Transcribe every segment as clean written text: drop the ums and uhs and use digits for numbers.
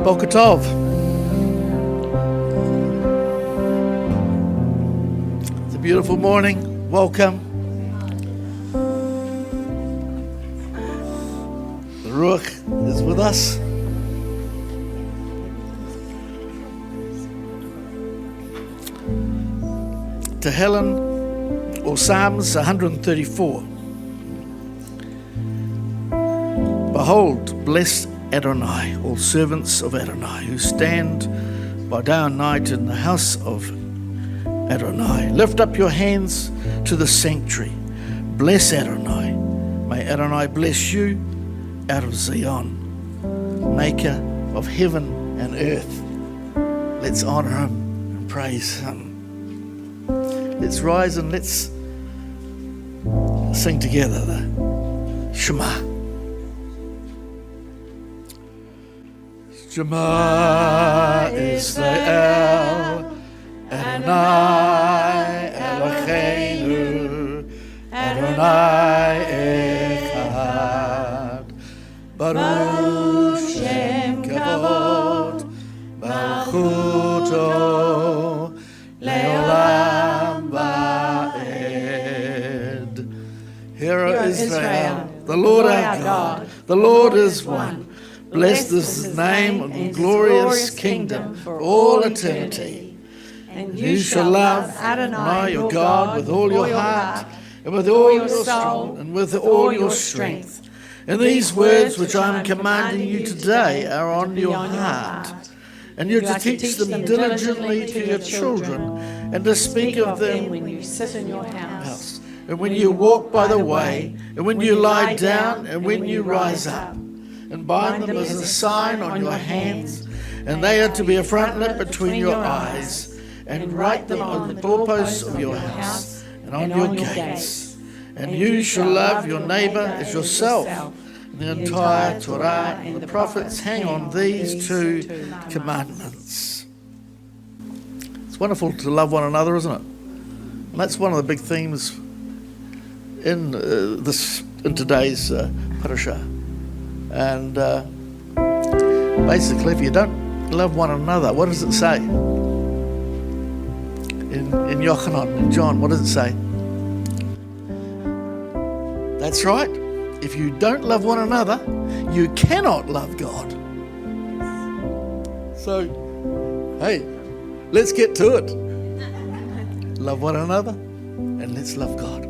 Boker Tov. It's a beautiful morning. Welcome. The Ruach is with us. Tehillim, or Psalms 134. Behold, bless Adonai, all servants of Adonai, who stand by day and night in the house of Adonai. Lift up your hands to the sanctuary. Bless Adonai. May Adonai bless you out of Zion, maker of heaven and earth. Let's honor him and praise him. Let's rise and let's sing together the Shema. Shema Israel, Adonai Eloheinu, Adonai Echad, Baruch Shem Kavod, Malchuto, Leolam Va'ed. Hear, O Israel, the Lord our God, the Lord is one. Blessed is his name and glorious kingdom for all eternity. And you shall love Adonai your God with all your heart, and with all your soul, and with all your strength. And these words which I am commanding you today are on your heart. And you are to teach them diligently to your children, and to speak of them when you sit in your house, and when you walk by the way, and when you lie down, and when you rise up. And bind them as a sign on your hands, and they are to be a frontlet between your eyes, and write them on the doorposts of your house and on your gates. And you shall love your neighbor as yourself. And the entire Torah and the prophets hang on these two commandments. It's wonderful to love one another, isn't it? And that's one of the big themes in today's Parashah. And basically, if you don't love one another, what does it say? In Yochanan, in John, what does it say? That's right. If you don't love one another, you cannot love God. So, hey, let's get to it. Love one another, and let's love God.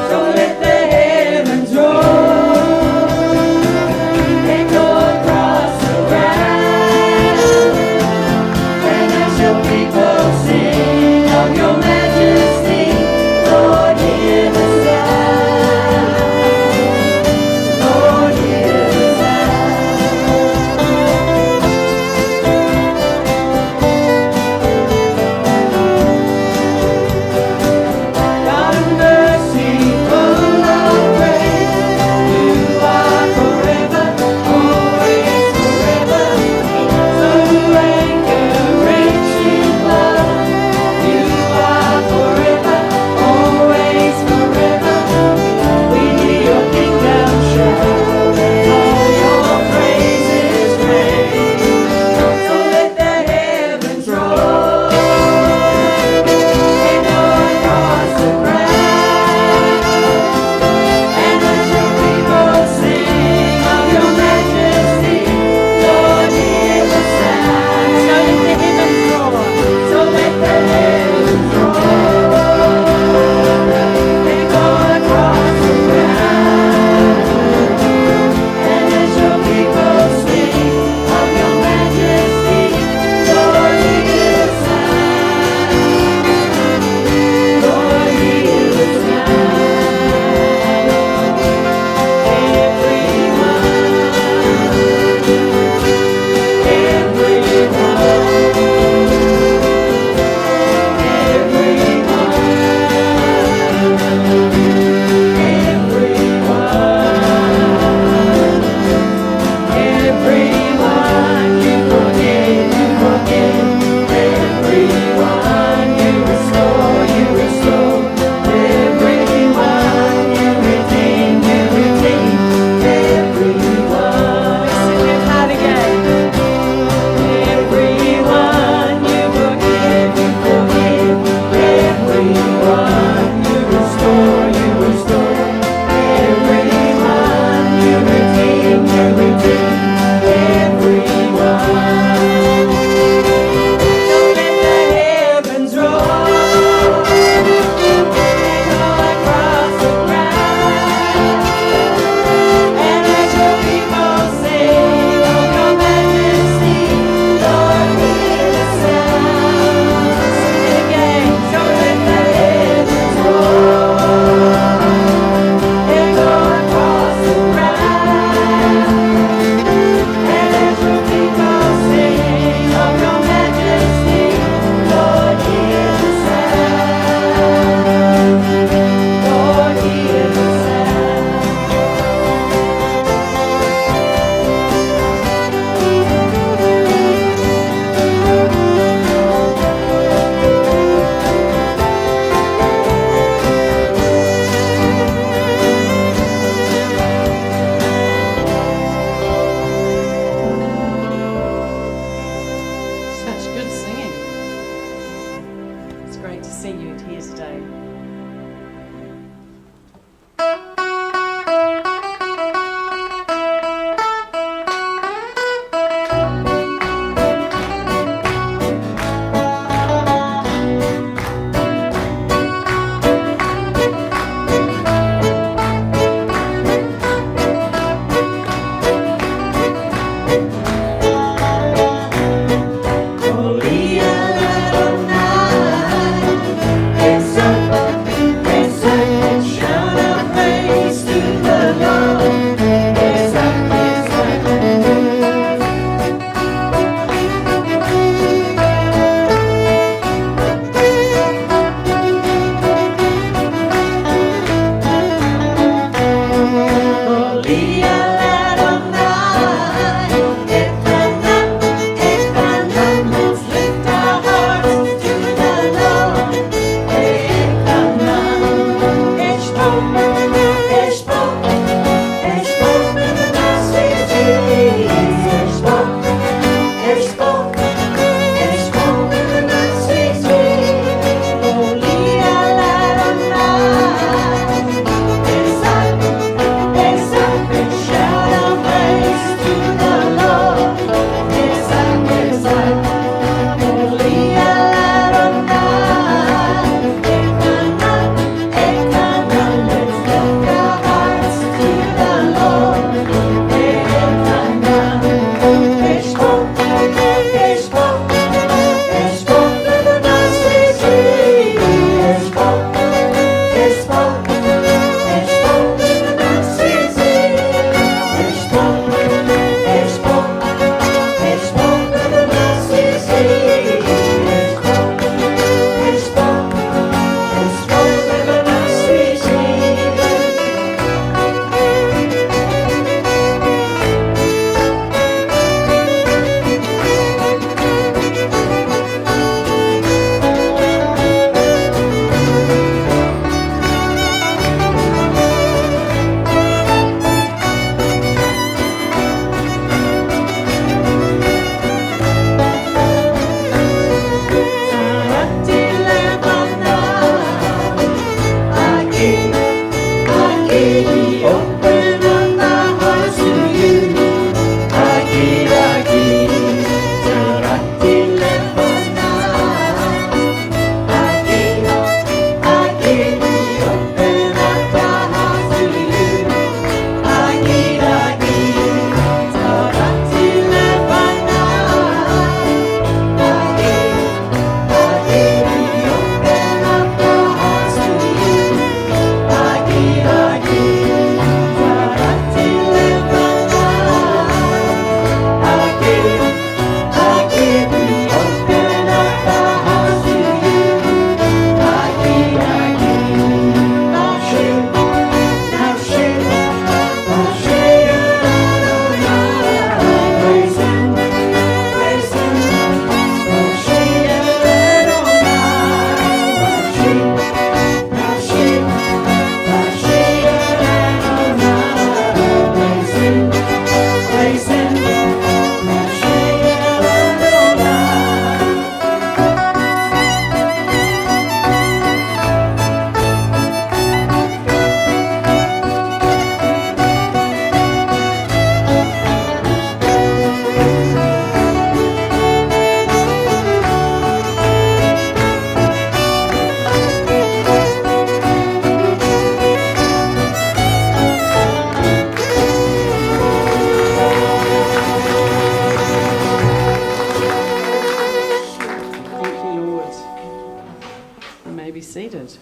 So let the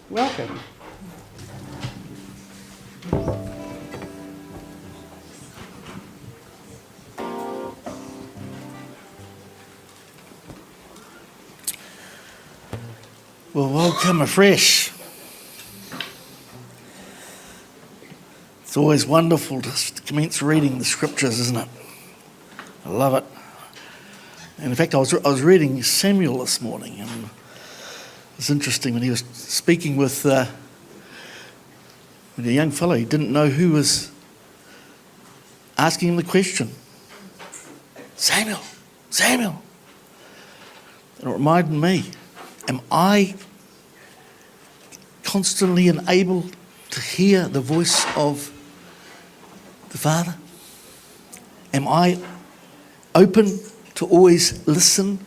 Welcome. Well, welcome afresh. It's always wonderful to commence reading the scriptures, isn't it? I love it. And in fact, I was reading Samuel this morning, and it was interesting when he was speaking with a young fellow. He didn't know who was asking him the question. Samuel, Samuel. And it reminded me, am I constantly and able to hear the voice of the Father? Am I open to always listen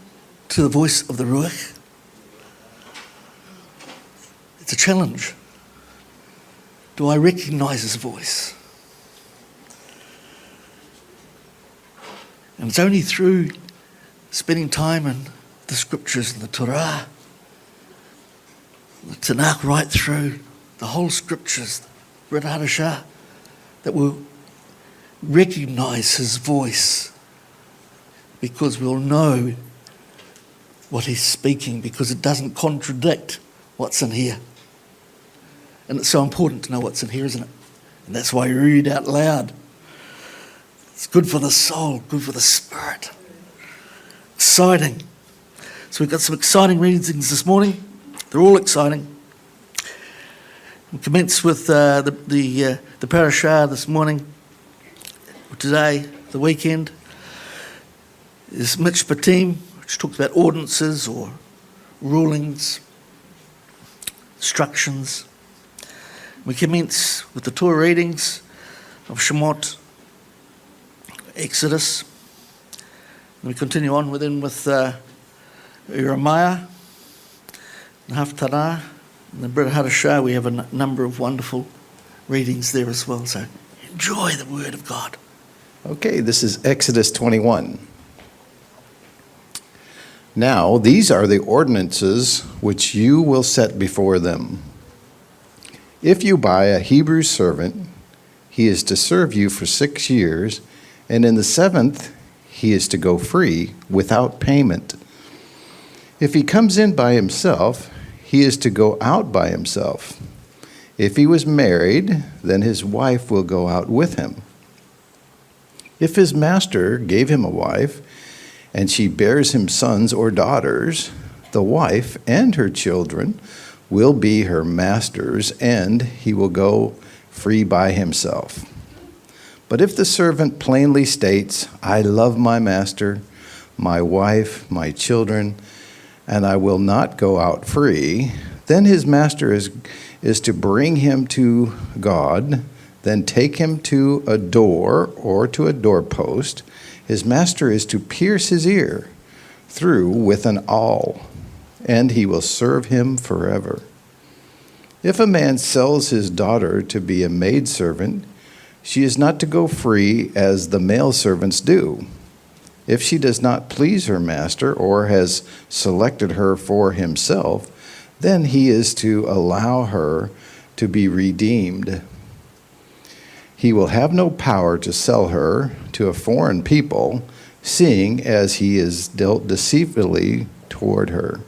to the voice of the Ruach? It's a challenge. Do I recognize his voice? And it's only through spending time in the scriptures and the Torah, the Tanakh right through, the whole scriptures, read Hadashah, that we'll recognize his voice, because we'll know what he's speaking, because it doesn't contradict what's in here. And it's so important to know what's in here, isn't it? And that's why you read out loud. It's good for the soul, good for the spirit. Exciting. So we've got some exciting readings this morning. They're all exciting. We commence with the Parashah this morning. Today, the weekend, is Mishpatim, which talks about ordinances or rulings, instructions. We commence with the Torah readings of Shemot, Exodus. And we continue on with Jeremiah and Haftarah. And the Hadashah, we have a number of wonderful readings there as well. So enjoy the Word of God. Okay, this is Exodus 21. Now, these are the ordinances which you will set before them. If you buy a Hebrew servant, he is to serve you for 6 years, and in the 7th he is to go free without payment. If he comes in by himself, he is to go out by himself. If he was married, then his wife will go out with him. If his master gave him a wife, and she bears him sons or daughters, the wife and her children will be her master's, and he will go free by himself. But if the servant plainly states, I love my master, my wife, my children, and I will not go out free, then his master is to bring him to God, then take him to a door or to a doorpost. His master is to pierce his ear through with an awl, and he will serve him forever. If a man sells his daughter to be a maidservant, she is not to go free as the male servants do. If she does not please her master or has selected her for himself, then he is to allow her to be redeemed. He will have no power to sell her to a foreign people, seeing as he is dealt deceitfully toward her.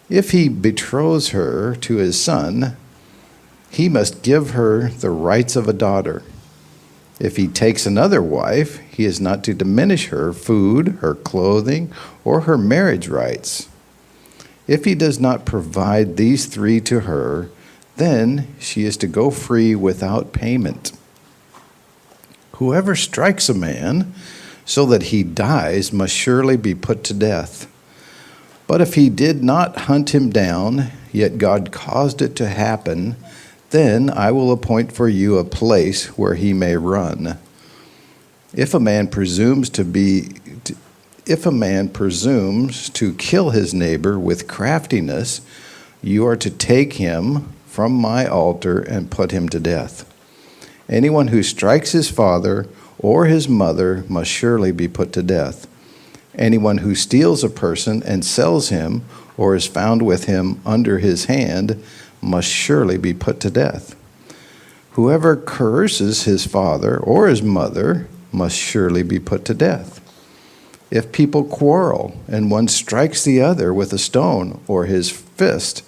If he betroths her to his son, he must give her the rights of a daughter. If he takes another wife, he is not to diminish her food, her clothing, or her marriage rights. If he does not provide these 3 to her, then she is to go free without payment. Whoever strikes a man so that he dies must surely be put to death. But if he did not hunt him down, yet God caused it to happen, then I will appoint for you a place where he may run. If a man presumes to kill his neighbor with craftiness, you are to take him from my altar and put him to death. Anyone who strikes his father or his mother must surely be put to death. Anyone who steals a person and sells him or is found with him under his hand must surely be put to death. Whoever curses his father or his mother must surely be put to death. If people quarrel and one strikes the other with a stone or his fist,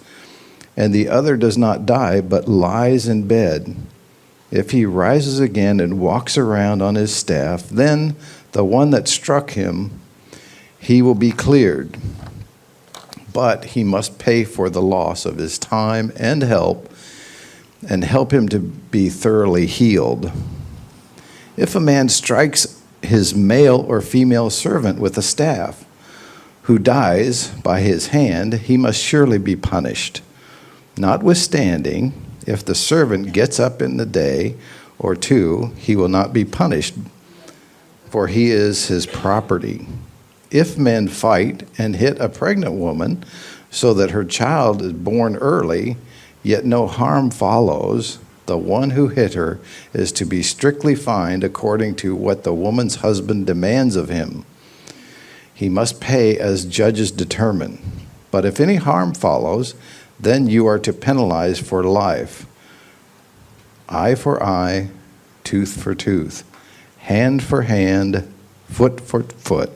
and the other does not die but lies in bed, if he rises again and walks around on his staff, then the one that struck him, he will be cleared. But he must pay for the loss of his time and help him to be thoroughly healed. If a man strikes his male or female servant with a staff, who dies by his hand, he must surely be punished. Notwithstanding, if the servant gets up in the day or two, he will not be punished, for he is his property. If men fight and hit a pregnant woman so that her child is born early, yet no harm follows, the one who hit her is to be strictly fined according to what the woman's husband demands of him. He must pay as judges determine. But if any harm follows, then you are to penalize for life. Eye for eye, tooth for tooth, hand for hand, foot for foot,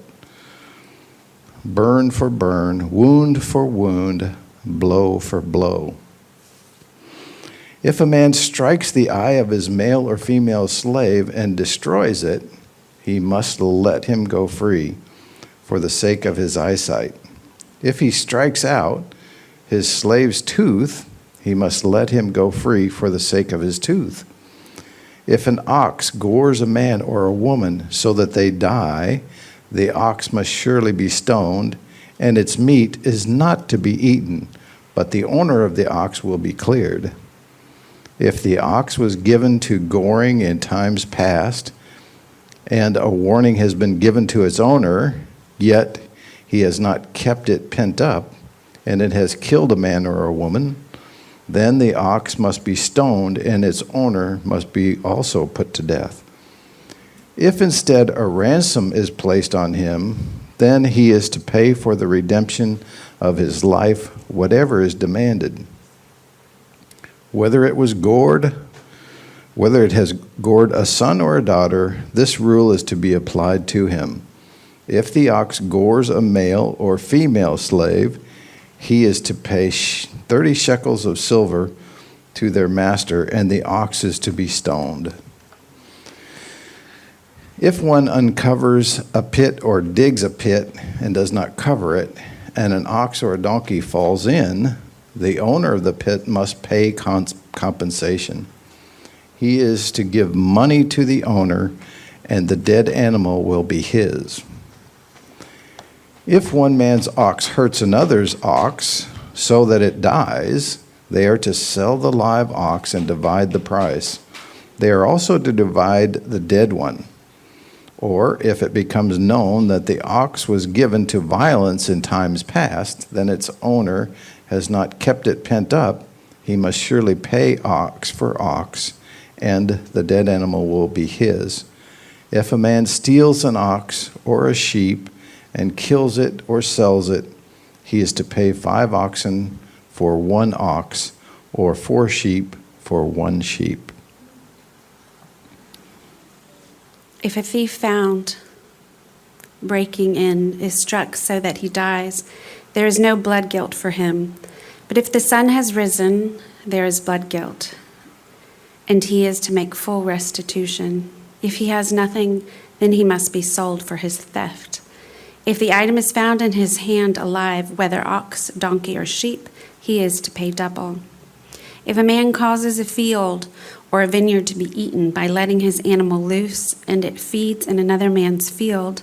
burn for burn, wound for wound, blow for blow. If a man strikes the eye of his male or female slave and destroys it, he must let him go free for the sake of his eyesight. If he strikes out his slave's tooth, he must let him go free for the sake of his tooth. If an ox gores a man or a woman so that they die, the ox must surely be stoned, and its meat is not to be eaten, but the owner of the ox will be cleared. If the ox was given to goring in times past, and a warning has been given to its owner, yet he has not kept it pent up, and it has killed a man or a woman, then the ox must be stoned, and its owner must be also put to death. If instead a ransom is placed on him, then he is to pay for the redemption of his life whatever is demanded. Whether it has gored a son or a daughter, this rule is to be applied to him. If the ox gores a male or female slave, he is to pay 30 shekels of silver to their master, and the ox is to be stoned. If one uncovers a pit or digs a pit and does not cover it, and an ox or a donkey falls in, the owner of the pit must pay compensation. He is to give money to the owner, and the dead animal will be his. If one man's ox hurts another's ox so that it dies, they are to sell the live ox and divide the price. They are also to divide the dead one. Or if it becomes known that the ox was given to violence in times past, then its owner has not kept it pent up, he must surely pay ox for ox, and the dead animal will be his. If a man steals an ox or a sheep and kills it or sells it, he is to pay 5 oxen for 1 ox, or 4 sheep for 1 sheep. If a thief found breaking in is struck so that he dies, there is no blood guilt for him. But if the sun has risen, there is blood guilt, and he is to make full restitution. If he has nothing, then he must be sold for his theft. If the item is found in his hand alive, whether ox, donkey, or sheep, he is to pay double. If a man causes a field or a vineyard to be eaten by letting his animal loose, and it feeds in another man's field,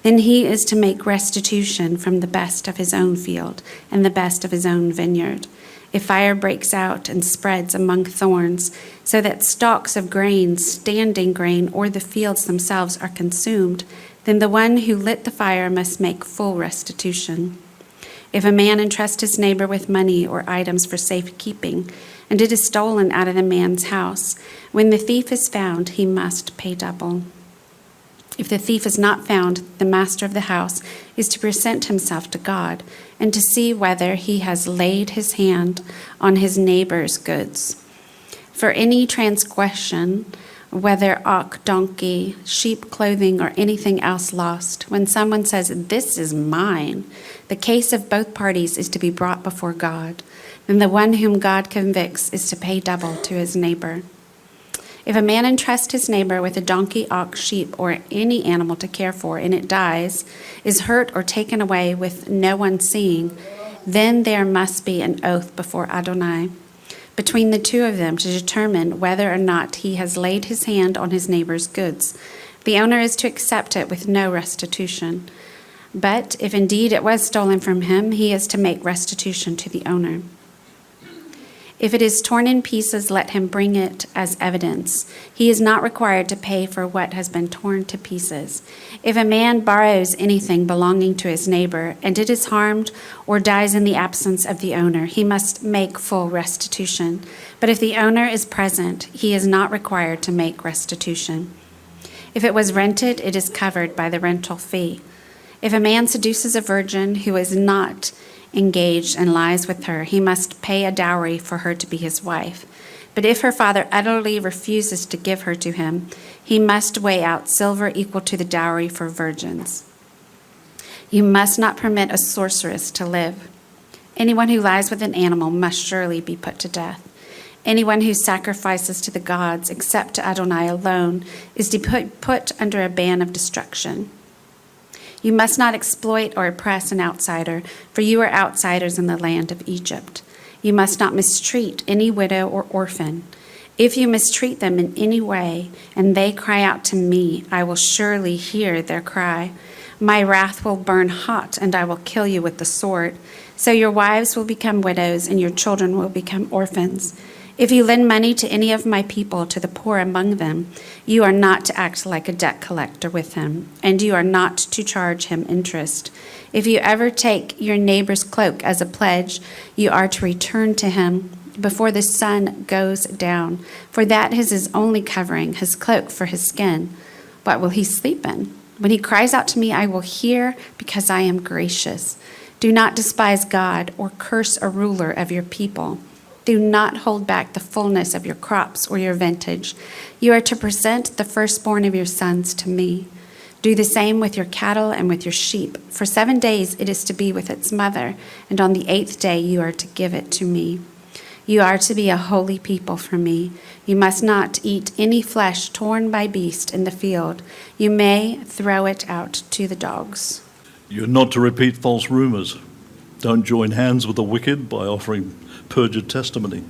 then he is to make restitution from the best of his own field and the best of his own vineyard. If fire breaks out and spreads among thorns, so that stalks of grain, standing grain, or the fields themselves are consumed, then the one who lit the fire must make full restitution. If a man entrusts his neighbor with money or items for safekeeping, and it is stolen out of the man's house, when the thief is found, he must pay double. If the thief is not found, the master of the house is to present himself to God and to see whether he has laid his hand on his neighbor's goods. For any transgression, whether ox, donkey, sheep, clothing, or anything else lost, when someone says, "This is mine," the case of both parties is to be brought before God. Then the one whom God convicts is to pay double to his neighbor. If a man entrusts his neighbor with a donkey, ox, sheep, or any animal to care for, and it dies, is hurt, or taken away with no one seeing, then there must be an oath before Adonai between the two of them to determine whether or not he has laid his hand on his neighbor's goods. The owner is to accept it with no restitution. But if indeed it was stolen from him, he is to make restitution to the owner. If it is torn in pieces, let him bring it as evidence. He is not required to pay for what has been torn to pieces. If a man borrows anything belonging to his neighbor, and it is harmed or dies in the absence of the owner, he must make full restitution. But if the owner is present, he is not required to make restitution. If it was rented, it is covered by the rental fee. If a man seduces a virgin who is not engaged and lies with her, he must pay a dowry for her to be his wife. But if her father utterly refuses to give her to him, he must weigh out silver equal to the dowry for virgins. You must not permit a sorceress to live. Anyone who lies with an animal must surely be put to death. Anyone who sacrifices to the gods except to Adonai alone is to be put under a ban of destruction. You must not exploit or oppress an outsider, for you are outsiders in the land of Egypt. You must not mistreat any widow or orphan. If you mistreat them in any way, and they cry out to me, I will surely hear their cry. My wrath will burn hot, and I will kill you with the sword. So your wives will become widows, and your children will become orphans. If you lend money to any of my people, to the poor among them, you are not to act like a debt collector with him, and you are not to charge him interest. If you ever take your neighbor's cloak as a pledge, you are to return to him before the sun goes down, for that is his only covering, his cloak for his skin. What will he sleep in? When he cries out to me, I will hear, because I am gracious. Do not despise God or curse a ruler of your people. Do not hold back the fullness of your crops or your vintage. You are to present the firstborn of your sons to me. Do the same with your cattle and with your sheep. For 7 days it is to be with its mother, and on the 8th day you are to give it to me. You are to be a holy people for me. You must not eat any flesh torn by beast in the field. You may throw it out to the dogs. You're not to repeat false rumors. Don't join hands with the wicked by offering perjured testimony.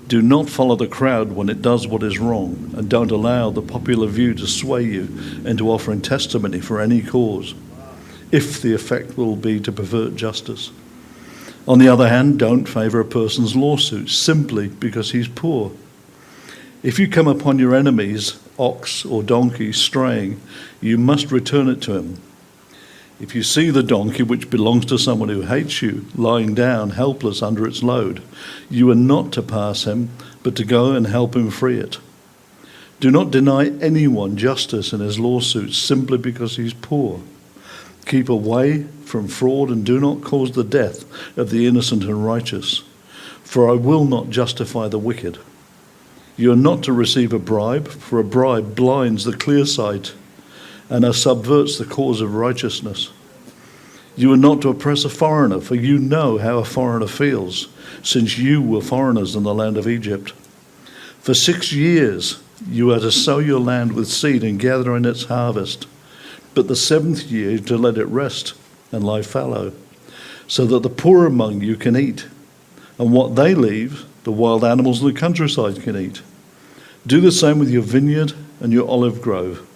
Do not follow the crowd when it does what is wrong, and don't allow the popular view to sway you into offering testimony for any cause, if the effect will be to pervert justice. On the other hand, don't favor a person's lawsuit simply because he's poor. If you come upon your enemy's ox or donkey straying, you must return it to him. If you see the donkey which belongs to someone who hates you lying down helpless under its load, you are not to pass him, but to go and help him free it. Do not deny anyone justice in his lawsuits simply because he's poor. Keep away from fraud and do not cause the death of the innocent and righteous, for I will not justify the wicked. You are not to receive a bribe, for a bribe blinds the clear sight and subverts the cause of righteousness. You are not to oppress a foreigner, for you know how a foreigner feels, since you were foreigners in the land of Egypt. For 6 years you are to sow your land with seed and gather in its harvest, but the 7th year to let it rest and lie fallow, so that the poor among you can eat, and what they leave, the wild animals in the countryside can eat. Do the same with your vineyard and your olive grove.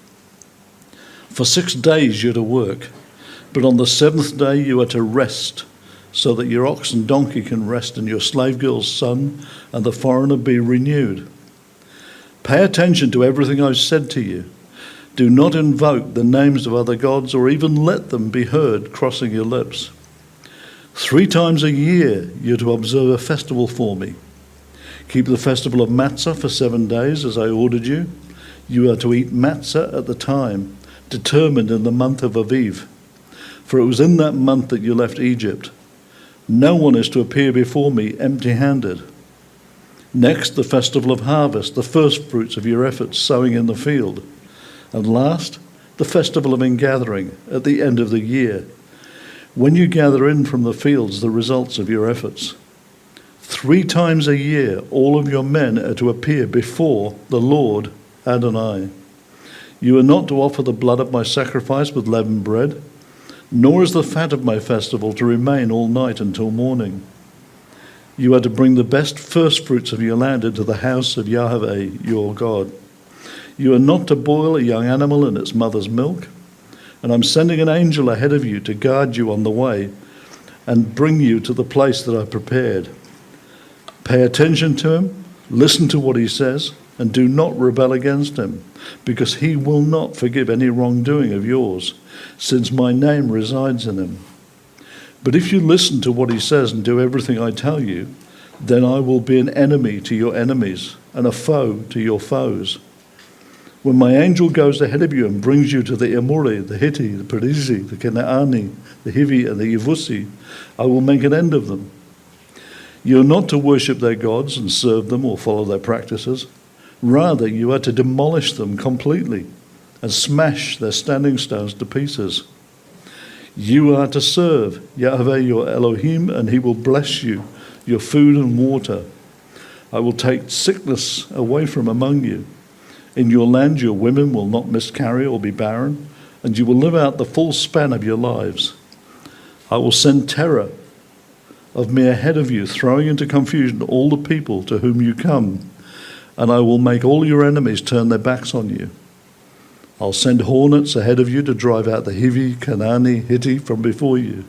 For 6 days you're to work, but on the 7th day you are to rest, so that your ox and donkey can rest, and your slave girl's son and the foreigner be renewed. Pay attention to everything I've said to you. Do not invoke the names of other gods, or even let them be heard crossing your lips. 3 times a year you're to observe a festival for me. Keep the festival of Matzah for 7 days, as I ordered you. You are to eat matzah at the time determined in the month of Aviv, for it was in that month that you left Egypt. No one is to appear before me empty-handed. Next, the festival of harvest, the first fruits of your efforts sowing in the field. And last, the festival of ingathering at the end of the year, when you gather in from the fields the results of your efforts. 3 times a year all of your men are to appear before the Lord Adonai. You are not to offer the blood of my sacrifice with leavened bread, nor is the fat of my festival to remain all night until morning. You are to bring the best first fruits of your land into the house of Yahweh your God. You are not to boil a young animal in its mother's milk, and I'm sending an angel ahead of you to guard you on the way and bring you to the place that I prepared. Pay attention to him, listen to what he says, and do not rebel against him, because he will not forgive any wrongdoing of yours, since my name resides in him. But if you listen to what he says and do everything I tell you, then I will be an enemy to your enemies and a foe to your foes. When my angel goes ahead of you and brings you to the Amori, the Hitti, the Perizi, the Canaani, the Hivi, and the Yevusi, I will make an end of them. You are not to worship their gods and serve them or follow their practices. Rather, you are to demolish them completely and smash their standing stones to pieces. You are to serve Yahweh your Elohim, and he will bless you, your food and water. I will take sickness away from among you. In your land your women will not miscarry or be barren, and you will live out the full span of your lives. I will send terror of me ahead of you, throwing into confusion all the people to whom you come, and I will make all your enemies turn their backs on you. I'll send hornets ahead of you to drive out the Hivi, Canaani, Hitti from before you.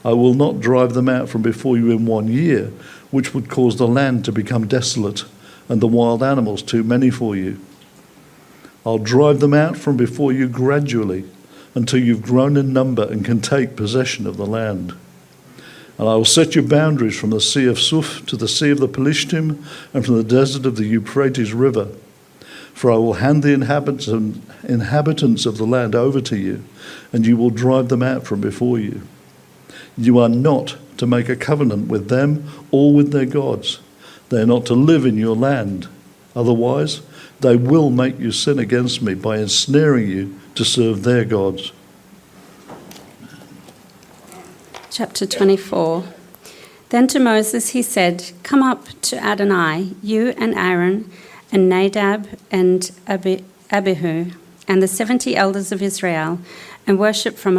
I will not drive them out from before you in 1 year, which would cause the land to become desolate and the wild animals too many for you. I'll drive them out from before you gradually until you've grown in number and can take possession of the land. And I will set your boundaries from the Sea of Suf to the Sea of the Pelishtim and from the desert of the Euphrates River. For I will hand the inhabitants of the land over to you, and you will drive them out from before you. You are not to make a covenant with them or with their gods. They are not to live in your land. Otherwise, they will make you sin against me by ensnaring you to serve their gods. Chapter 24. Then to Moses he said, "Come up to Adonai, you and Aaron and Nadab and Abihu and the 70 elders of Israel, and worship from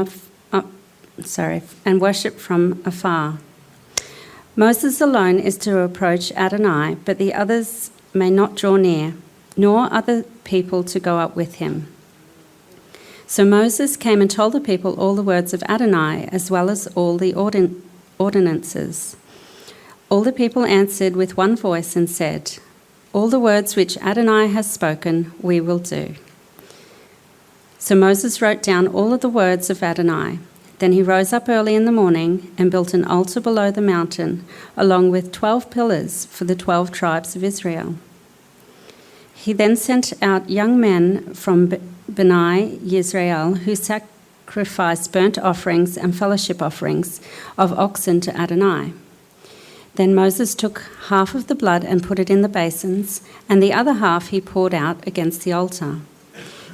afar. Moses alone is to approach Adonai, but the others may not draw near, nor other people to go up with him." So Moses came and told the people all the words of Adonai, as well as all the ordinances. All the people answered with one voice and said, "All the words which Adonai has spoken, we will do." So Moses wrote down all of the words of Adonai. Then he rose up early in the morning and built an altar below the mountain, along with 12 pillars for the 12 tribes of Israel. He then sent out young men from Bnei Yisrael who sacrificed burnt offerings and fellowship offerings of oxen to Adonai. Then Moses took half of the blood and put it in the basins, and the other half he poured out against the altar.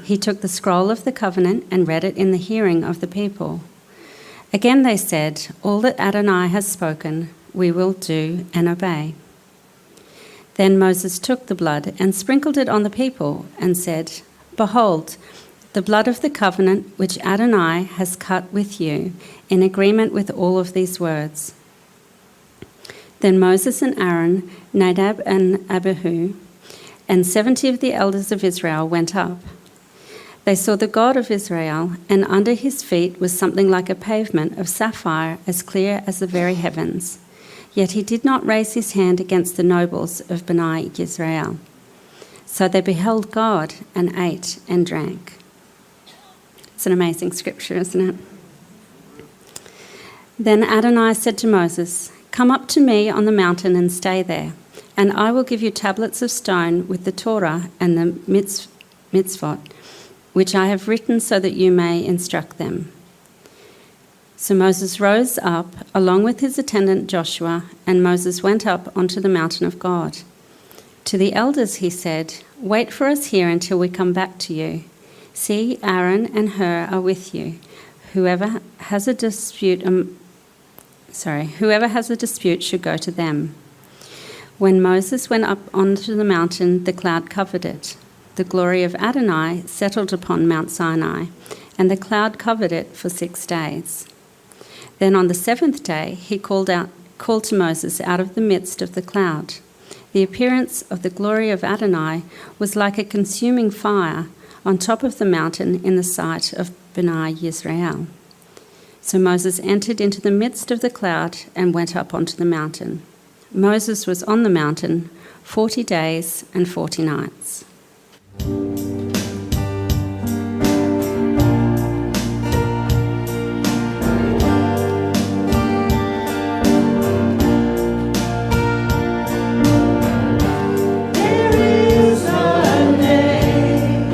He took the scroll of the covenant and read it in the hearing of the people. Again they said, "All that Adonai has spoken, we will do and obey." Then Moses took the blood and sprinkled it on the people and said, "Behold, the blood of the covenant which Adonai has cut with you in agreement with all of these words." Then Moses and Aaron, Nadab and Abihu, and 70 of the elders of Israel went up. They saw the God of Israel, and under his feet was something like a pavement of sapphire as clear as the very heavens. Yet he did not raise his hand against the nobles of Bnei Yisrael. So they beheld God and ate and drank. It's an amazing scripture, isn't it? Then Adonai said to Moses, "Come up to me on the mountain and stay there, and I will give you tablets of stone with the Torah and the mitzvot, which I have written so that you may instruct them." So Moses rose up along with his attendant Joshua, and Moses went up onto the mountain of God. To the elders he said, "Wait for us here until we come back to you. See, Aaron and Hur are with you. Whoever has a dispute should go to them." When Moses went up onto the mountain, the cloud covered it. The glory of Adonai settled upon Mount Sinai, and the cloud covered it for 6 days. Then on the 7th day he called to Moses out of the midst of the cloud. The appearance of the glory of Adonai was like a consuming fire on top of the mountain in the sight of Bnei Yisrael. So Moses entered into the midst of the cloud and went up onto the mountain. Moses was on the mountain 40 days and 40 nights. There is a name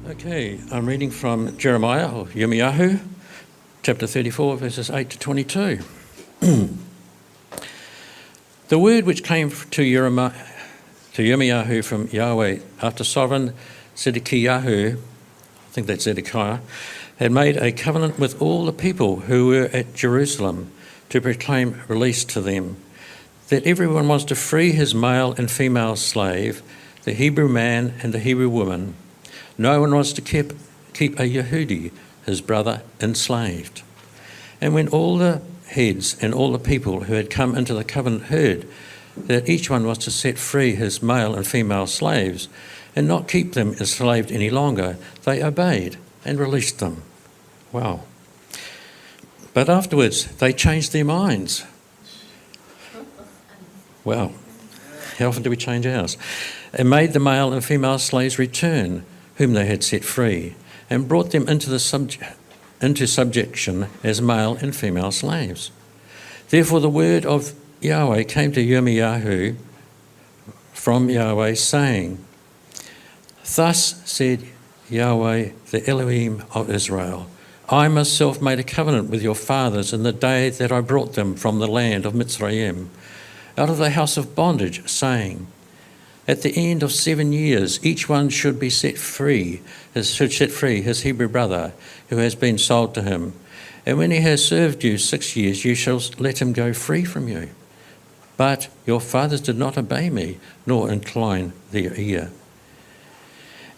Okay, I'm reading from Jeremiah, or Yirmiyahu, chapter 34, verses 8 to 22. The word which came to Yirmiyahu from Yahweh after sovereign Zedekiah, I think that's Zedekiah, had made a covenant with all the people who were at Jerusalem to proclaim release to them, that everyone was to free his male and female slave, the Hebrew man and the Hebrew woman. No one was to keep a Yehudi, his brother, enslaved. And when all the heads and all the people who had come into the covenant heard that each one was to set free his male and female slaves and not keep them enslaved any longer, they obeyed and released them. Wow. But afterwards, they changed their minds. Wow. How often do we change ours? And made the male and female slaves return, whom they had set free, and brought them into subjection as male and female slaves. Therefore the word of Yahweh came to Yirmiyahu from Yahweh, saying, Thus said Yahweh, the Elohim of Israel, I myself made a covenant with your fathers in the day that I brought them from the land of Mitzrayim, out of the house of bondage, saying, at the end of 7 years, each one should set free his Hebrew brother who has been sold to him. And when he has served you 6 years, you shall let him go free from you. But your fathers did not obey me, nor incline their ear.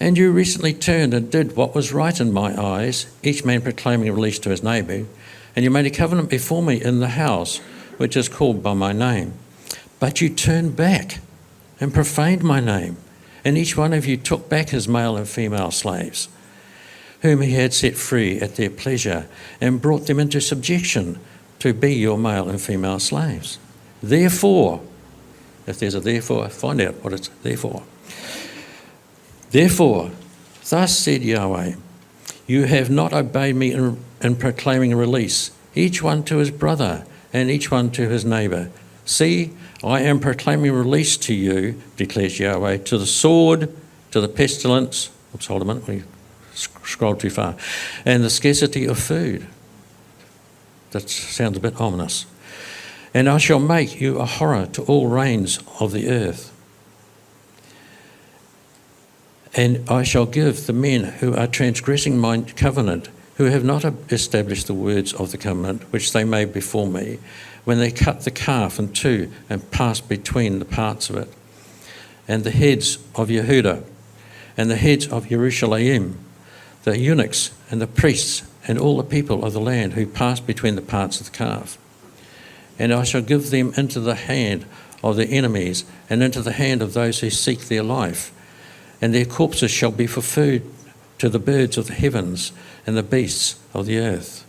And you recently turned and did what was right in my eyes, each man proclaiming release to his neighbour. And you made a covenant before me in the house, which is called by my name. But you turned back and profaned my name, and each one of you took back his male and female slaves, whom he had set free at their pleasure, and brought them into subjection to be your male and female slaves. Therefore, if there's a therefore, find out what it's there for. Therefore, thus said Yahweh, you have not obeyed me in proclaiming release, each one to his brother, and each one to his neighbour. See, I am proclaiming release to you, declares Yahweh, to the sword, to the pestilence, hold a minute, we scrolled too far, and the scarcity of food. That sounds a bit ominous. And I shall make you a horror to all reigns of the earth. And I shall give the men who are transgressing my covenant, who have not established the words of the covenant which they made before me, when they cut the calf in two and passed between the parts of it, and the heads of Yehuda, and the heads of Jerusalem, the eunuchs and the priests, and all the people of the land who passed between the parts of the calf. And I shall give them into the hand of their enemies, and into the hand of those who seek their life, and their corpses shall be for food to the birds of the heavens and the beasts of the earth.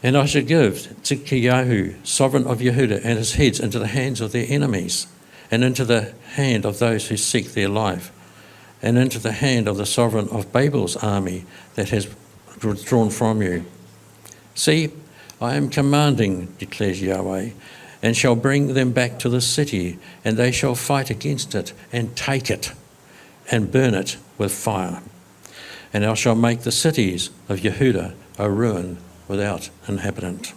And I shall give Zedekiah, sovereign of Yehuda, and his heads into the hands of their enemies, and into the hand of those who seek their life, and into the hand of the sovereign of Babel's army that has withdrawn from you. See, I am commanding, declares Yahweh, and shall bring them back to the city, and they shall fight against it, and take it, and burn it with fire. And I shall make the cities of Yehuda a ruin without inhabitant.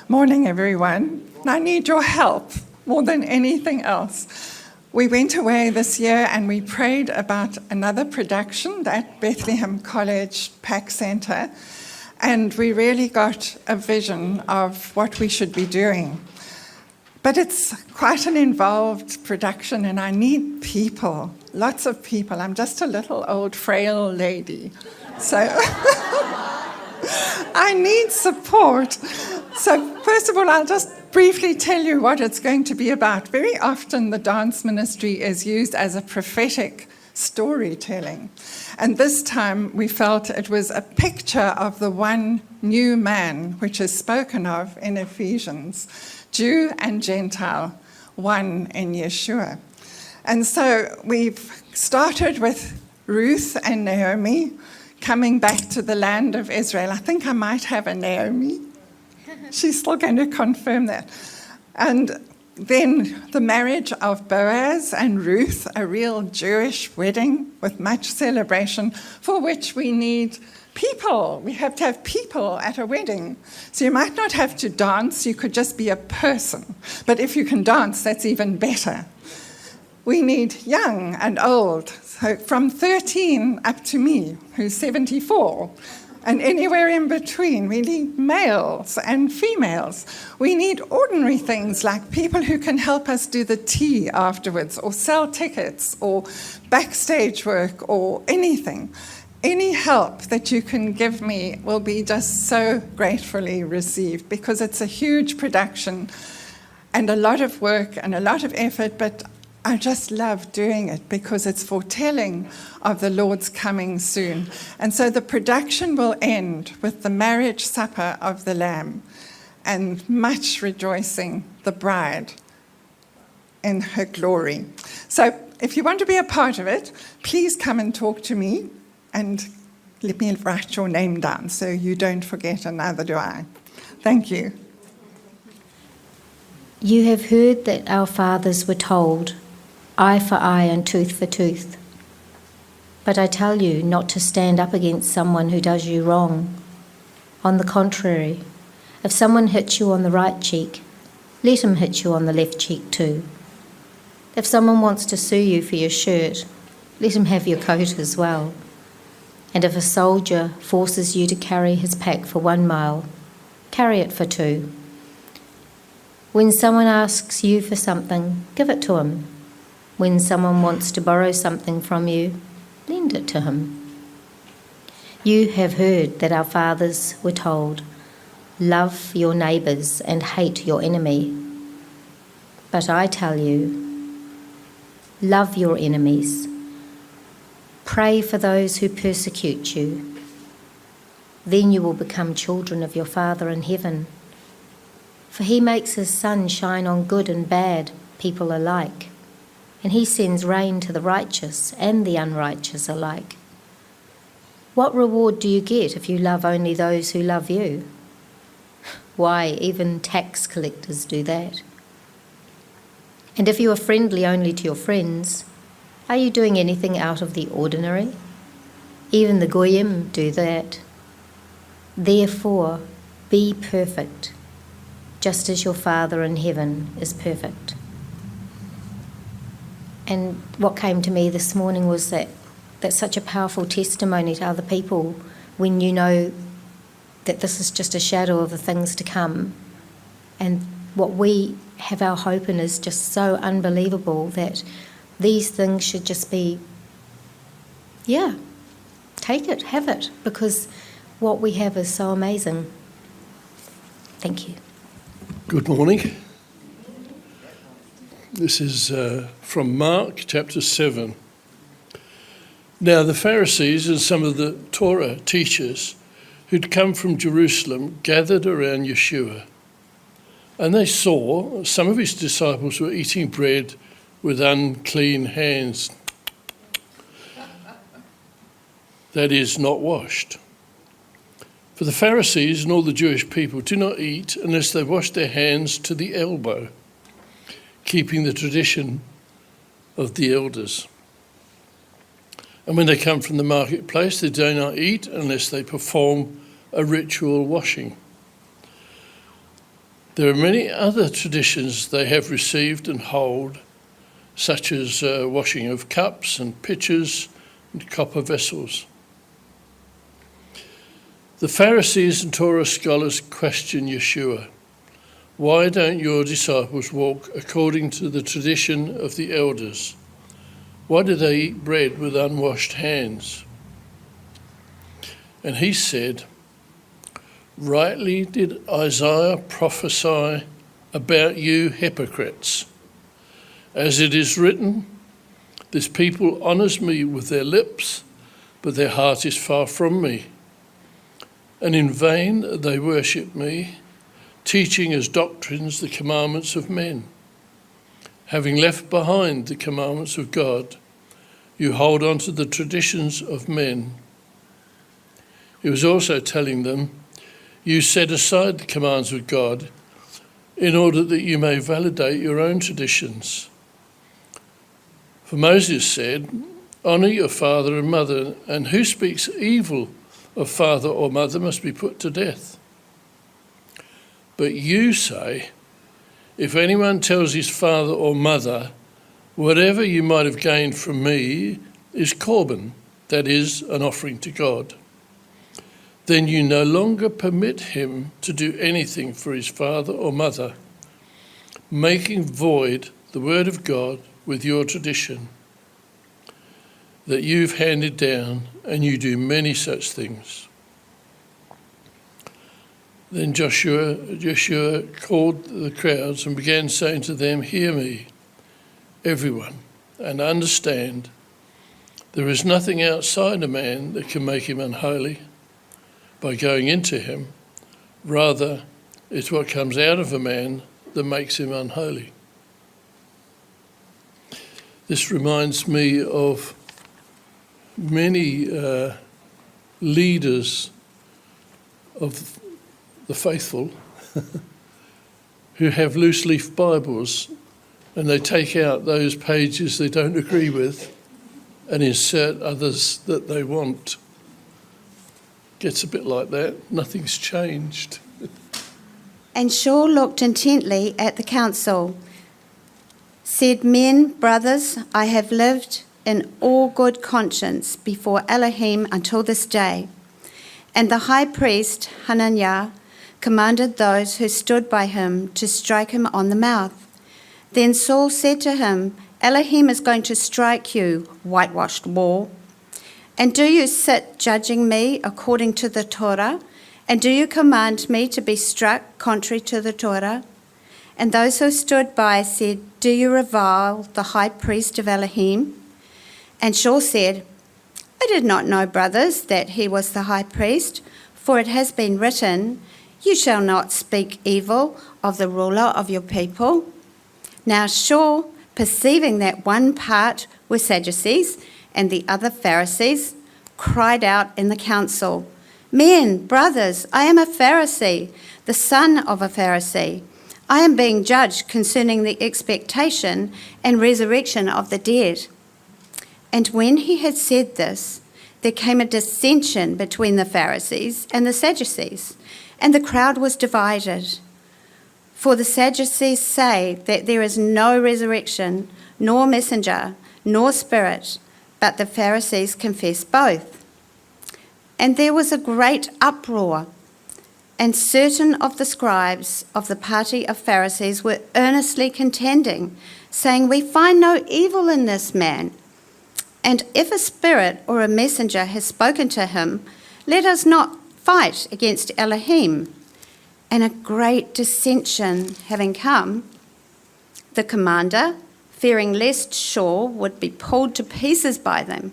Morning, everyone. I need your help more than anything else. We went away this year and we prayed about another production at Bethlehem College Pack Centre, and we really got a vision of what we should be doing. But it's quite an involved production, and I need people, lots of people. I'm just a little old, frail lady. So I need support. So first of all, I'll just briefly tell you what it's going to be about. Very often the dance ministry is used as a prophetic storytelling. And this time we felt it was a picture of the one new man, which is spoken of in Ephesians, Jew and Gentile, one in Yeshua. And so we've started with Ruth and Naomi coming back to the land of Israel. I think I might have a Naomi. She's still going to confirm that. And then the marriage of Boaz and Ruth, a real Jewish wedding with much celebration, for which we need people. We have to have people at a wedding. So you might not have to dance, you could just be a person. But if you can dance, that's even better. We need young and old, so from 13 up to me, who's 74. And anywhere in between, we need males and females. We need ordinary things like people who can help us do the tea afterwards, or sell tickets, or backstage work, or anything. Any help that you can give me will be just so gratefully received, because it's a huge production and a lot of work and a lot of effort, but I just love doing it because it's foretelling of the Lord's coming soon. And so the production will end with the marriage supper of the Lamb and much rejoicing, the bride in her glory. So if you want to be a part of it, please come and talk to me and let me write your name down so you don't forget, and neither do I. Thank you. You have heard that our fathers were told, eye for eye and tooth for tooth. But I tell you not to stand up against someone who does you wrong. On the contrary, if someone hits you on the right cheek, let him hit you on the left cheek too. If someone wants to sue you for your shirt, let him have your coat as well. And if a soldier forces you to carry his pack for 1 mile, carry it for 2. When someone asks you for something, give it to him. When someone wants to borrow something from you, lend it to him. You have heard that our fathers were told, love your neighbours and hate your enemy. But I tell you, love your enemies. Pray for those who persecute you. Then you will become children of your Father in heaven. For he makes his sun shine on good and bad people alike, and he sends rain to the righteous and the unrighteous alike. What reward do you get if you love only those who love you? Why, even tax collectors do that. And if you are friendly only to your friends, are you doing anything out of the ordinary? Even the Goyim do that. Therefore, be perfect, just as your Father in heaven is perfect. And what came to me this morning was that that's such a powerful testimony to other people when you know that this is just a shadow of the things to come. And what we have our hope in is just so unbelievable that these things should just be, take it, have it, because what we have is so amazing. Thank you. Good morning. This is from Mark chapter 7. Now the Pharisees and some of the Torah teachers who'd come from Jerusalem gathered around Yeshua, and they saw some of his disciples were eating bread with unclean hands, that is, not washed. For the Pharisees and all the Jewish people do not eat unless they wash their hands to the elbow, keeping the tradition of the elders. And when they come from the marketplace, they do not eat unless they perform a ritual washing. There are many other traditions they have received and hold, such as washing of cups and pitchers and copper vessels. The Pharisees and Torah scholars question Yeshua, why don't your disciples walk according to the tradition of the elders? Why do they eat bread with unwashed hands? And he said, rightly did Isaiah prophesy about you hypocrites. As it is written, this people honours me with their lips, but their heart is far from me. And in vain they worship me, teaching as doctrines the commandments of men. Having left behind the commandments of God, you hold on to the traditions of men. He was also telling them, you set aside the commands of God in order that you may validate your own traditions. For Moses said, "Honour your father and mother, and who speaks evil of father or mother must be put to death." But you say, "If anyone tells his father or mother, 'Whatever you might have gained from me is korban,' that is, an offering to God, then you no longer permit him to do anything for his father or mother, making void the word of God with your tradition that you've handed down, and you do many such things." Then Joshua called the crowds and began saying to them, "Hear me, everyone, and understand. There is nothing outside a man that can make him unholy by going into him. Rather, it's what comes out of a man that makes him unholy." This reminds me of many leaders of the faithful who have loose leaf Bibles, and they take out those pages they don't agree with and insert others that they want. Gets a bit like that. Nothing's changed. And Shaul looked intently at the council, said, "Men, brothers, I have lived in all good conscience before Elohim until this day." And the high priest, Hananiah, commanded those who stood by him to strike him on the mouth. Then Saul said to him, "Elohim is going to strike you, whitewashed wall. And do you sit judging me according to the Torah? And do you command me to be struck contrary to the Torah?" And those who stood by said, "Do you revile the high priest of Elohim?" And Shaul said, "I did not know, brothers, that he was the high priest, for it has been written, 'You shall not speak evil of the ruler of your people.'" Now Shaul, perceiving that one part were Sadducees and the other Pharisees, cried out in the council, "Men, brothers, I am a Pharisee, the son of a Pharisee. I am being judged concerning the expectation and resurrection of the dead." And when he had said this, there came a dissension between the Pharisees and the Sadducees, and the crowd was divided. For the Sadducees say that there is no resurrection, nor messenger, nor spirit, but the Pharisees confess both. And there was a great uproar, and certain of the scribes of the party of Pharisees were earnestly contending, saying, "We find no evil in this man. And if a spirit or a messenger has spoken to him, let us not fight against Elohim." And a great dissension having come, the commander, fearing lest Shaul would be pulled to pieces by them,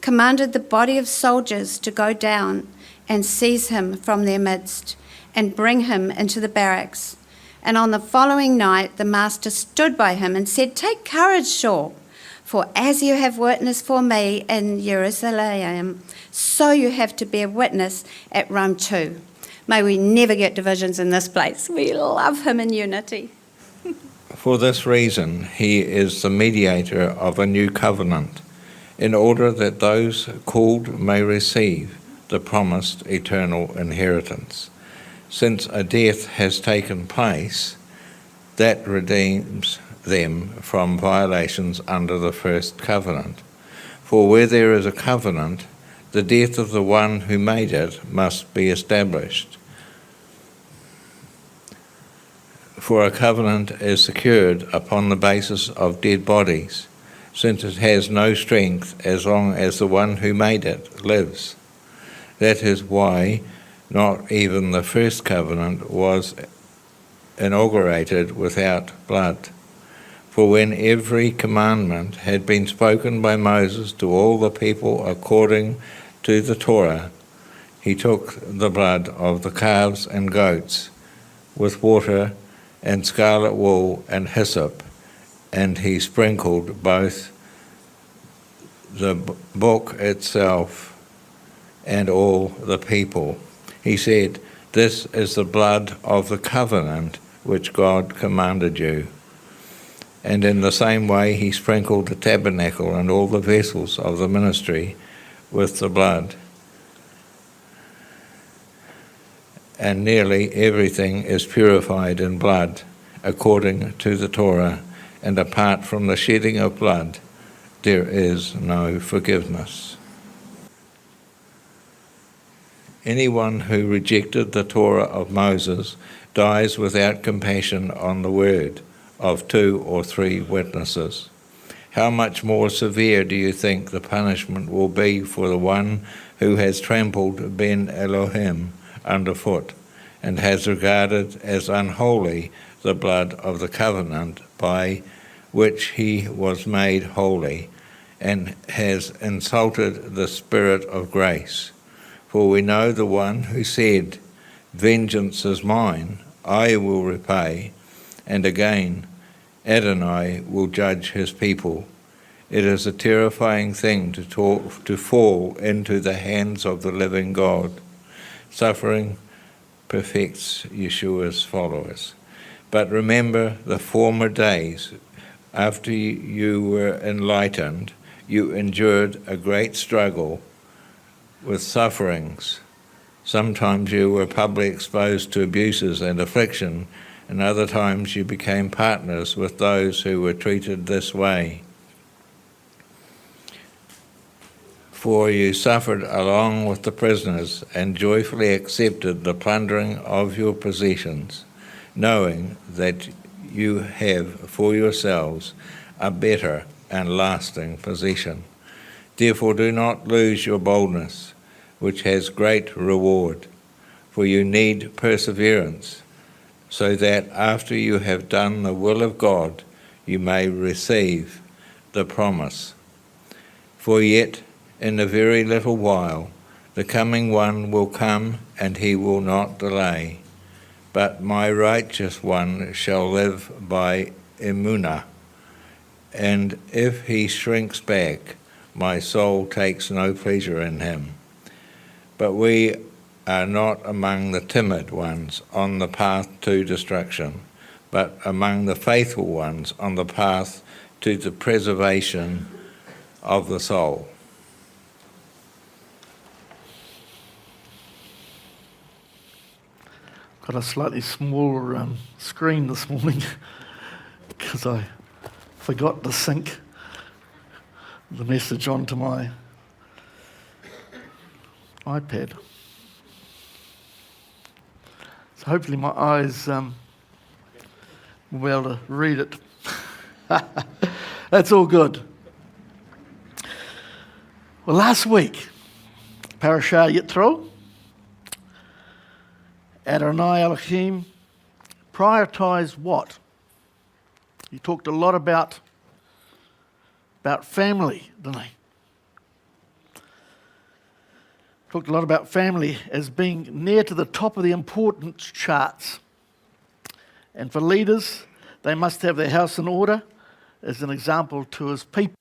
commanded the body of soldiers to go down and seize him from their midst and bring him into the barracks. And on the following night the master stood by him and said, "Take courage, Shaul, for as you have witnessed for me in Jerusalem, so you have to bear witness at Rome too." May we never get divisions in this place. We love him in unity. For this reason, he is the mediator of a new covenant, in order that those called may receive the promised eternal inheritance. Since a death has taken place, that redeems them from violations under the first covenant. For where there is a covenant, the death of the one who made it must be established. For a covenant is secured upon the basis of dead bodies, since it has no strength as long as the one who made it lives. That is why not even the first covenant was inaugurated without blood. For when every commandment had been spoken by Moses to all the people according to the Torah, he took the blood of the calves and goats with water and scarlet wool and hyssop, and he sprinkled both the book itself and all the people. He said, "This is the blood of the covenant which God commanded you. And in the same way he sprinkled the tabernacle and all the vessels of the ministry with the blood. And nearly everything is purified in blood, according to the Torah, and apart from the shedding of blood, there is no forgiveness. Anyone who rejected the Torah of Moses dies without compassion on the word of 2 or 3 witnesses. How much more severe do you think the punishment will be for the one who has trampled Ben Elohim underfoot and has regarded as unholy the blood of the covenant by which he was made holy, and has insulted the Spirit of grace? For we know the one who said, "Vengeance is mine, I will repay," and again, "Adonai will judge his people." It is a terrifying thing to fall into the hands of the living God. Suffering perfects Yeshua's followers. But remember the former days. After you were enlightened, you endured a great struggle with sufferings. Sometimes you were publicly exposed to abuses and affliction, and other times you became partners with those who were treated this way. For you suffered along with the prisoners and joyfully accepted the plundering of your possessions, knowing that you have for yourselves a better and lasting possession. Therefore do not lose your boldness, which has great reward, for you need perseverance, so that after you have done the will of God, you may receive the promise. For yet in a very little while the coming one will come, and he will not delay. But my righteous one shall live by emunah, and if he shrinks back, my soul takes no pleasure in him. But we are not among the timid ones on the path to destruction, but among the faithful ones on the path to the preservation of the soul. Got a slightly smaller screen this morning because I forgot to sync the message onto my iPad. So hopefully my eyes will be able to read it. That's all good. Well, last week, Parashah Yitro, Adonai Elohim prioritized what? He talked a lot about family, didn't he? Talked a lot about family as being near to the top of the importance charts. And for leaders, they must have their house in order as an example to his people.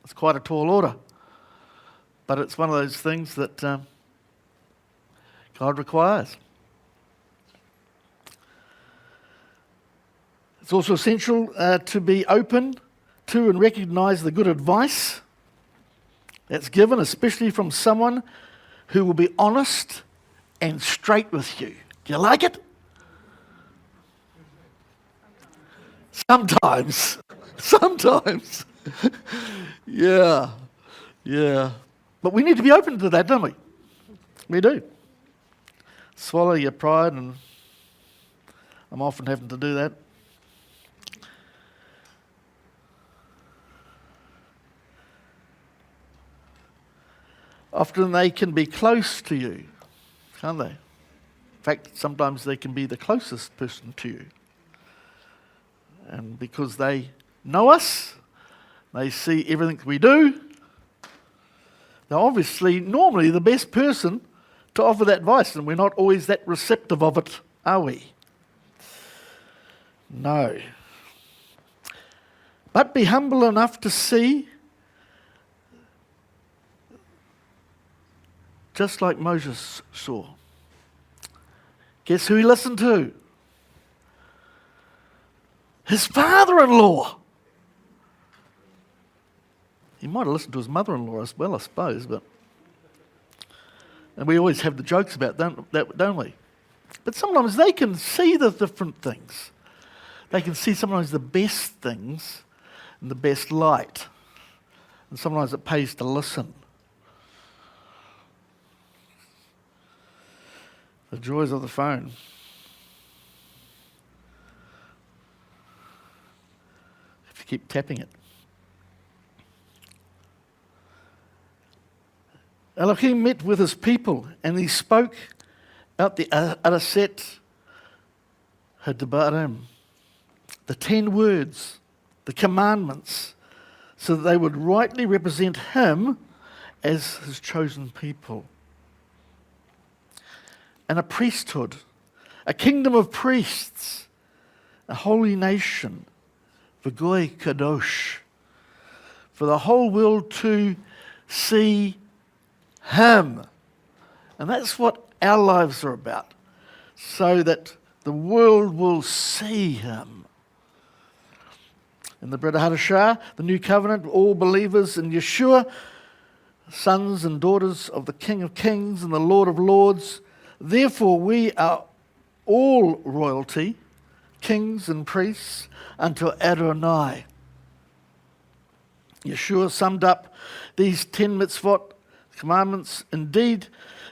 It's quite a tall order. But it's one of those things that God requires. It's also essential to be open to and recognize the good advice that's given, especially from someone who will be honest and straight with you. Do you like it? Sometimes. Yeah. But we need to be open to that, don't we? We do. Swallow your pride, and I'm often having to do that. Often they can be close to you, can't they? In fact, sometimes they can be the closest person to you. And because they know us, they see everything we do, they're obviously normally the best person to offer that advice, and we're not always that receptive of it, are we? No. But be humble enough to see, just like Moses saw. Guess who he listened to? his father-in-law. He might have listened to his mother-in-law as well, I suppose, and we always have the jokes about that, don't we? But sometimes they can see the different things. They can see sometimes the best things in the best light. And sometimes it pays to listen. The joys of the phone. If you keep tapping it. Elohim met with his people and he spoke out the Araset Hadabarim, the 10 words, the commandments, so that they would rightly represent him as his chosen people. And a priesthood, a kingdom of priests, a holy nation, V'goy Kadosh, for the whole world to see him. And that's what our lives are about, so that the world will see him. In the bread of Hadashah, the new covenant, all believers in Yeshua, sons and daughters of the King of Kings and the Lord of Lords. Therefore we are all royalty, kings and priests unto Adonai. Yeshua summed up these 10 mitzvot, commandments, indeed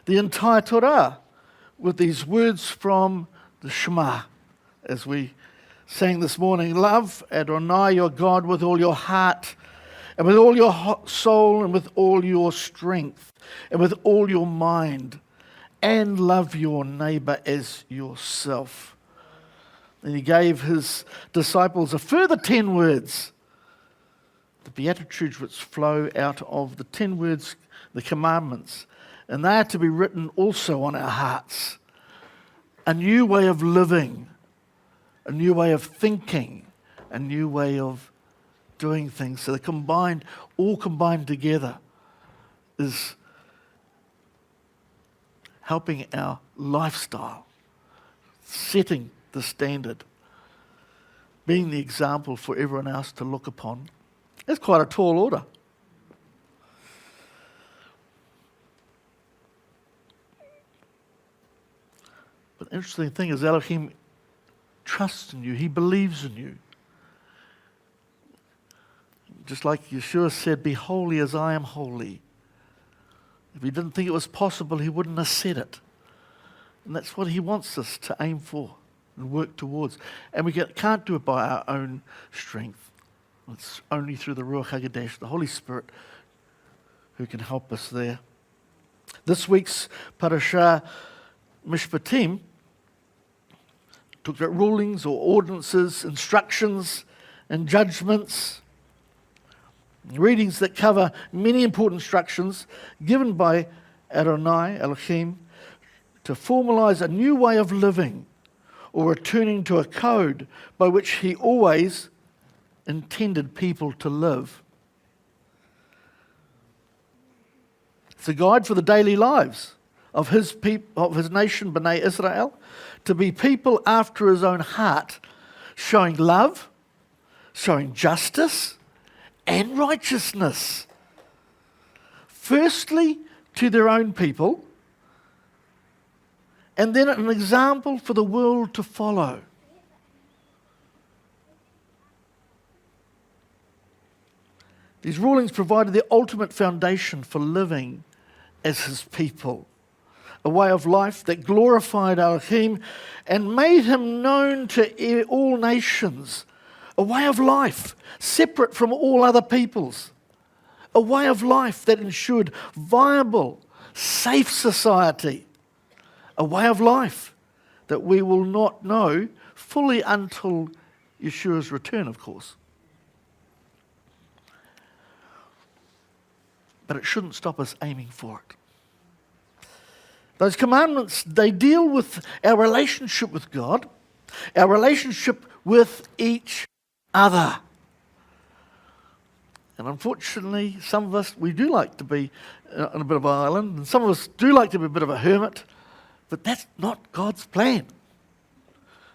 the entire Torah, with these words from the Shema, as we sang this morning. Love Adonai your God with all your heart, and with all your soul, and with all your strength, and with all your mind, and love your neighbor as yourself. And he gave his disciples a further 10 words, the Beatitudes which flow out of the 10 words, the commandments, and they are to be written also on our hearts. A new way of living, a new way of thinking, a new way of doing things. So they're all combined together is helping our lifestyle, setting the standard, being the example for everyone else to look upon. It's quite a tall order. But the interesting thing is Elohim trusts in you. He believes in you. Just like Yeshua said, be holy as I am holy. If he didn't think it was possible, he wouldn't have said it. And that's what he wants us to aim for and work towards. And we can't do it by our own strength. It's only through the Ruach HaKodesh, the Holy Spirit, who can help us there. This week's Parashah Mishpatim took about rulings or ordinances, instructions and judgments, readings that cover many important instructions given by Adonai, Elohim, to formalize a new way of living or returning to a code by which he always intended people to live. It's a guide for the daily lives of his nation, B'nai Israel, to be people after his own heart, showing love, showing justice, and righteousness. Firstly, to their own people, and then an example for the world to follow. These rulings provided the ultimate foundation for living as his people, a way of life that glorified Elohim and made him known to all nations, a way of life separate from all other peoples, a way of life that ensured viable, safe society, a way of life that we will not know fully until Yeshua's return, of course. But it shouldn't stop us aiming for it. Those commandments, they deal with our relationship with God, our relationship with each other. And unfortunately, some of us, we do like to be on a bit of an island, and some of us do like to be a bit of a hermit, but that's not God's plan.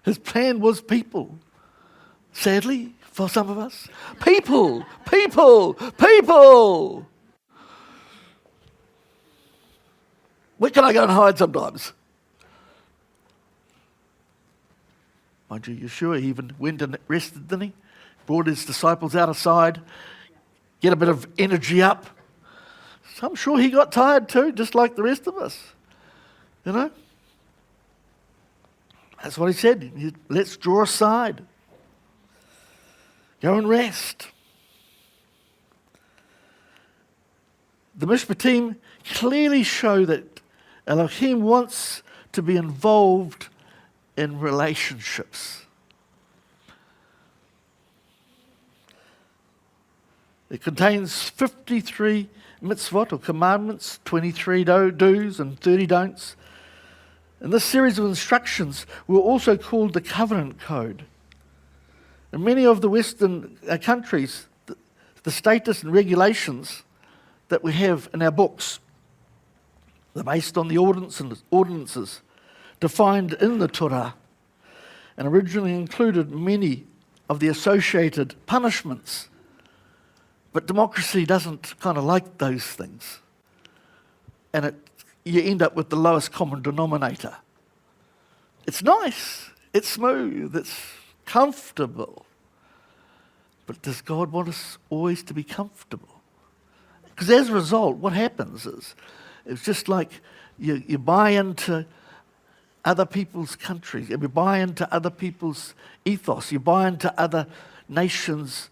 His plan was people, sadly, for some of us. People. Where can I go and hide sometimes? Mind you, Yeshua even went and rested, didn't he? Brought his disciples out aside, get a bit of energy up. So I'm sure he got tired too, just like the rest of us. You know? That's what he said. Let's draw aside. Go and rest. The Mishpatim clearly show that Elohim wants to be involved in relationships. It contains 53 mitzvot or commandments, 23 do's and 30 don'ts. And this series of instructions were also called the Covenant Code. In many of the Western countries, the status and regulations that we have in our books, they're based on the ordinances defined in the Torah, and originally included many of the associated punishments. But democracy doesn't kind of like those things. And you end up with the lowest common denominator. It's nice, it's smooth, it's comfortable. But does God want us always to be comfortable? Because as a result, what happens is, it's just like you buy into other people's countries, you buy into other people's ethos, you buy into other nations'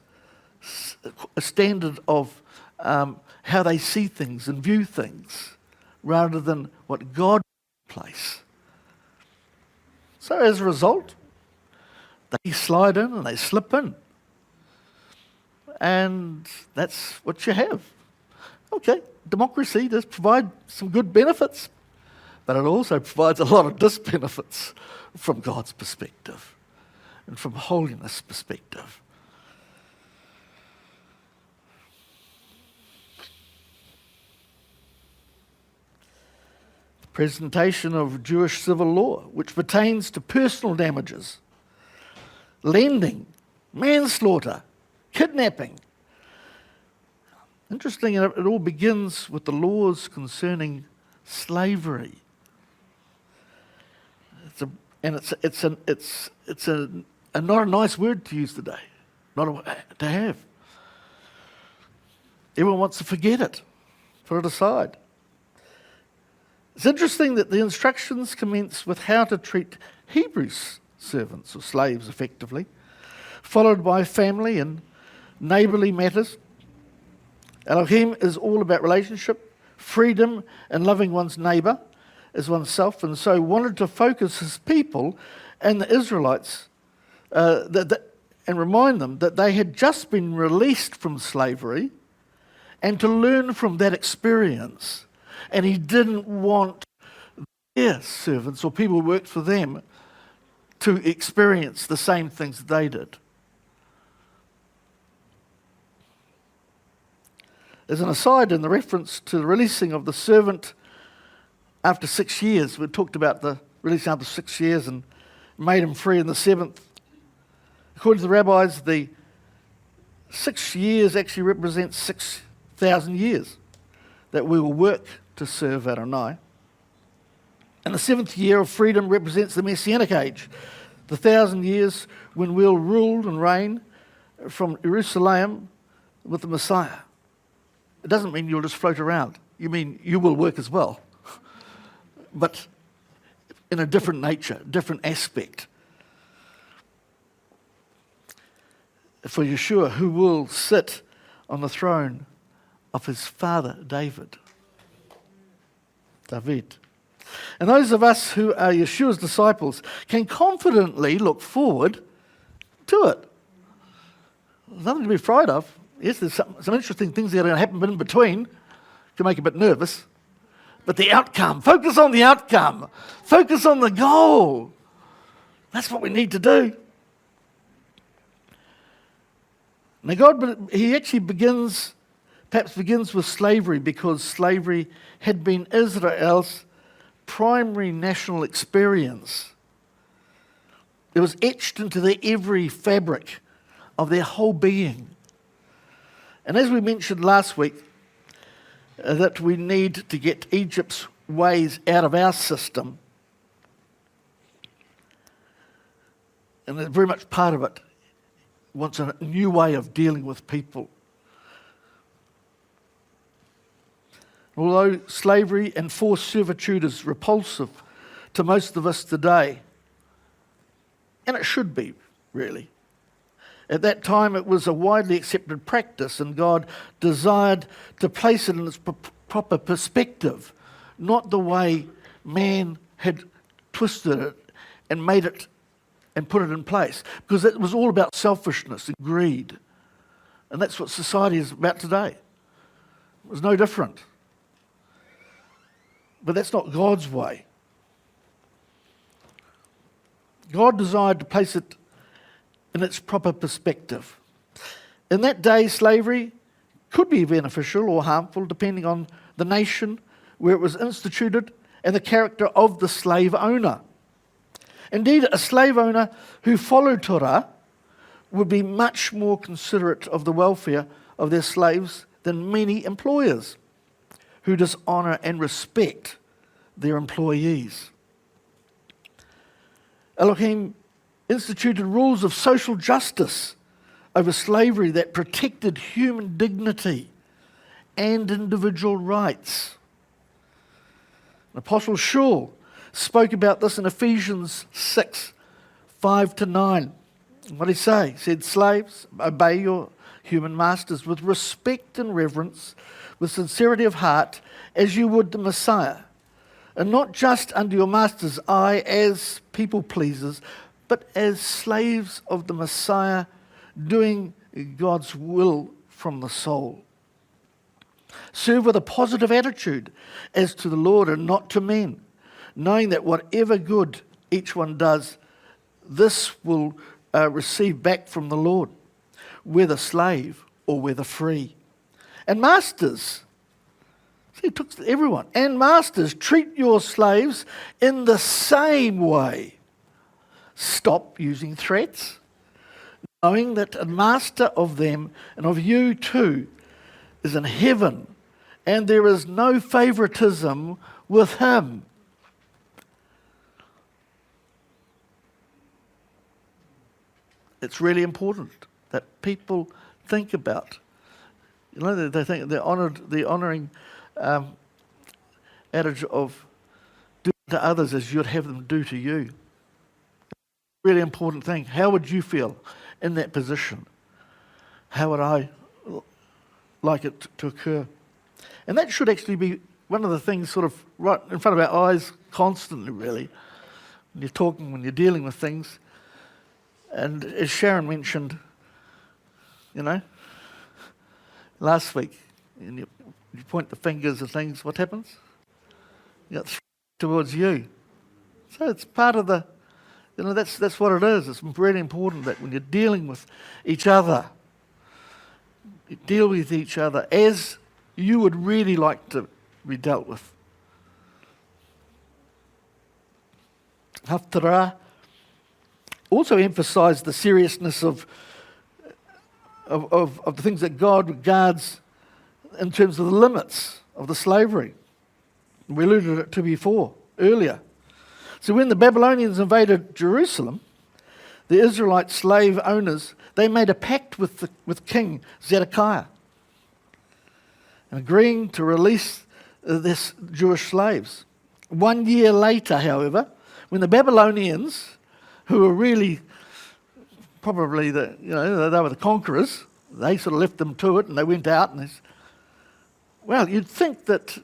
a standard of how they see things and view things, rather than what God placed. So as a result, they slide in and they slip in. And that's what you have. Okay, democracy does provide some good benefits, but it also provides a lot of disbenefits from God's perspective and from holiness perspective. Presentation of Jewish civil law, which pertains to personal damages, lending, manslaughter, kidnapping. Interesting, it all begins with the laws concerning slavery. It's not a nice word to use today, to have. Everyone wants to forget it, put it aside. It's interesting that the instructions commence with how to treat Hebrew servants or slaves effectively, followed by family and neighbourly matters. Elohim is all about relationship, freedom, and loving one's neighbour as oneself, and so wanted to focus his people and the Israelites and remind them that they had just been released from slavery and to learn from that experience. And he didn't want their servants or people who worked for them to experience the same things that they did. As an aside, in the reference to the releasing of the servant after 6 years, we talked about the releasing after 6 years and made him free in the 7th. According to the rabbis, the 6 years actually represents 6,000 years that we will work to serve Adonai. And the 7th year of freedom represents the Messianic age, the 1,000 years when we'll rule and reign from Jerusalem with the Messiah. It doesn't mean you'll just float around. You mean you will work as well, but in a different nature, different aspect. For Yeshua, who will sit on the throne of his father David. And those of us who are Yeshua's disciples can confidently look forward to it. There's nothing to be afraid of. Yes, there's some interesting things that are going to happen in between. Can make you a bit nervous. But the outcome, focus on the outcome. Focus on the goal. That's what we need to do. Now God, he actually perhaps begins with slavery, because slavery had been Israel's primary national experience. It was etched into their every fabric of their whole being. And as we mentioned last week, that we need to get Egypt's ways out of our system. And very much part of it wants a new way of dealing with people. Although slavery and forced servitude is repulsive to most of us today, and it should be, really. At that time, it was a widely accepted practice, and God desired to place it in its proper perspective, not the way man had twisted it and made it and put it in place, because it was all about selfishness and greed. And that's what society is about today. It was no different. But that's not God's way. God desired to place it in its proper perspective. In that day, slavery could be beneficial or harmful depending on the nation where it was instituted and the character of the slave owner. Indeed, a slave owner who followed Torah would be much more considerate of the welfare of their slaves than many employers who dishonour and respect their employees. Elohim instituted rules of social justice over slavery that protected human dignity and individual rights. Apostle Shaul spoke about this in Ephesians 6, 5-9. What did he say? He said, "Slaves, obey your human masters with respect and reverence, with sincerity of heart, as you would the Messiah, and not just under your master's eye as people pleasers, but as slaves of the Messiah, doing God's will from the soul. Serve with a positive attitude as to the Lord and not to men, knowing that whatever good each one does, this will receive back from the Lord, whether slave or whether free. And masters," he took everyone, "and masters, treat your slaves in the same way. Stop using threats, knowing that a master of them and of you too is in heaven, and there is no favoritism with him." It's really important that people think about. You know, they think the honouring adage of do to others as you'd have them do to you. Really important thing. How would you feel in that position? How would I like it to occur? And that should actually be one of the things sort of right in front of our eyes constantly, really, when you're talking, when you're dealing with things. And as Sharon mentioned, you know, last week, and you point the fingers at things, what happens? You got towards you. So it's part of the, you know, that's what it is. It's really important that when you're dealing with each other, you deal with each other as you would really like to be dealt with. Haftarah also emphasised the seriousness of the things that God regards in terms of the limits of the slavery. We alluded to before, earlier. So when the Babylonians invaded Jerusalem, the Israelite slave owners, they made a pact with King Zedekiah, agreeing to release this Jewish slaves. 1 year later, however, when the Babylonians, who were really probably they were the conquerors, they sort of left them to it and they went out and well, you'd think that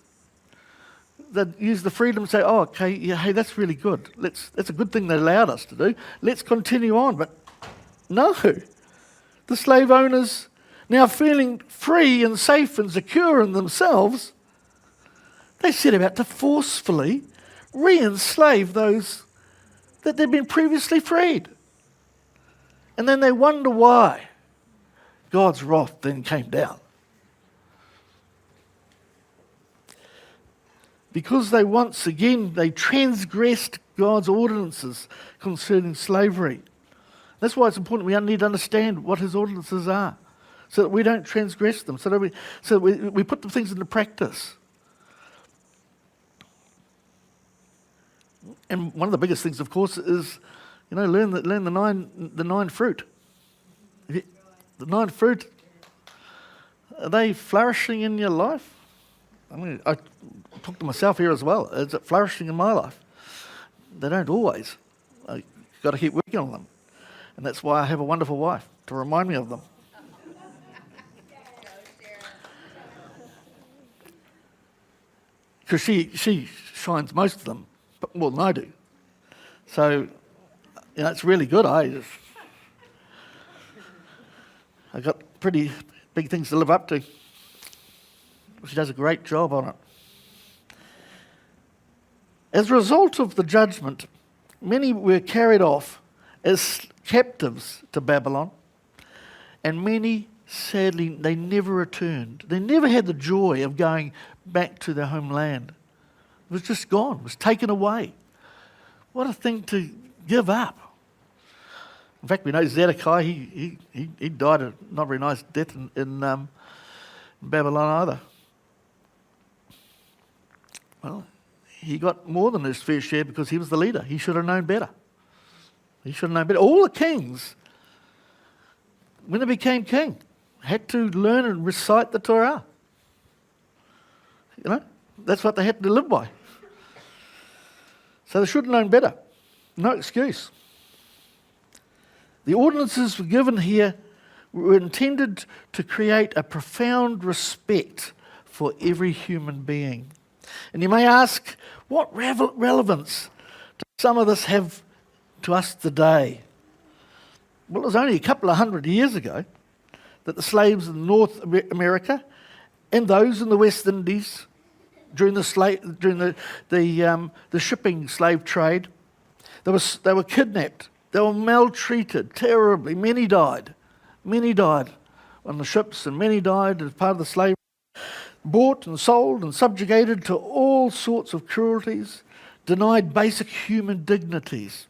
they'd use the freedom and say, "Oh, okay, yeah, hey, that's really good. That's a good thing they allowed us to do. Let's continue on." But no, the slave owners, now feeling free and safe and secure in themselves, they set about to forcefully re-enslave those that they'd been previously freed. And then they wonder why God's wrath then came down. Because once again they transgressed God's ordinances concerning slavery. That's why it's important we need to understand what his ordinances are, so that we don't transgress them, so that we put the things into practice. And one of the biggest things, of course, is, learn the nine fruit. The nine fruit, are they flourishing in your life? I mean, I talk to myself here as well. Is it flourishing in my life? They don't always. You've got to keep working on them. And that's why I have a wonderful wife, to remind me of them. Because she shines most of them, but more than I do. So, it's really good. I got pretty big things to live up to. She does a great job on it. As a result of the judgment, many were carried off as captives to Babylon, and many, sadly, they never returned. They never had the joy of going back to their homeland. It was just gone. It was taken away. What a thing to give up. In fact, we know Zedekiah, he died a not very nice death in Babylon either. Well, he got more than his fair share because he was the leader. He should have known better. All the kings, when they became king, had to learn and recite the Torah. That's what they had to live by. So they should have known better. No excuse. The ordinances were given here were intended to create a profound respect for every human being. And you may ask, what relevance does some of this have to us today? Well, it was only a couple of hundred years ago that the slaves in North America and those in the West Indies during the shipping slave trade, they were kidnapped. They were maltreated terribly. Many died on the ships, and many died as part of the slave. Bought and sold and subjugated to all sorts of cruelties, denied basic human dignities.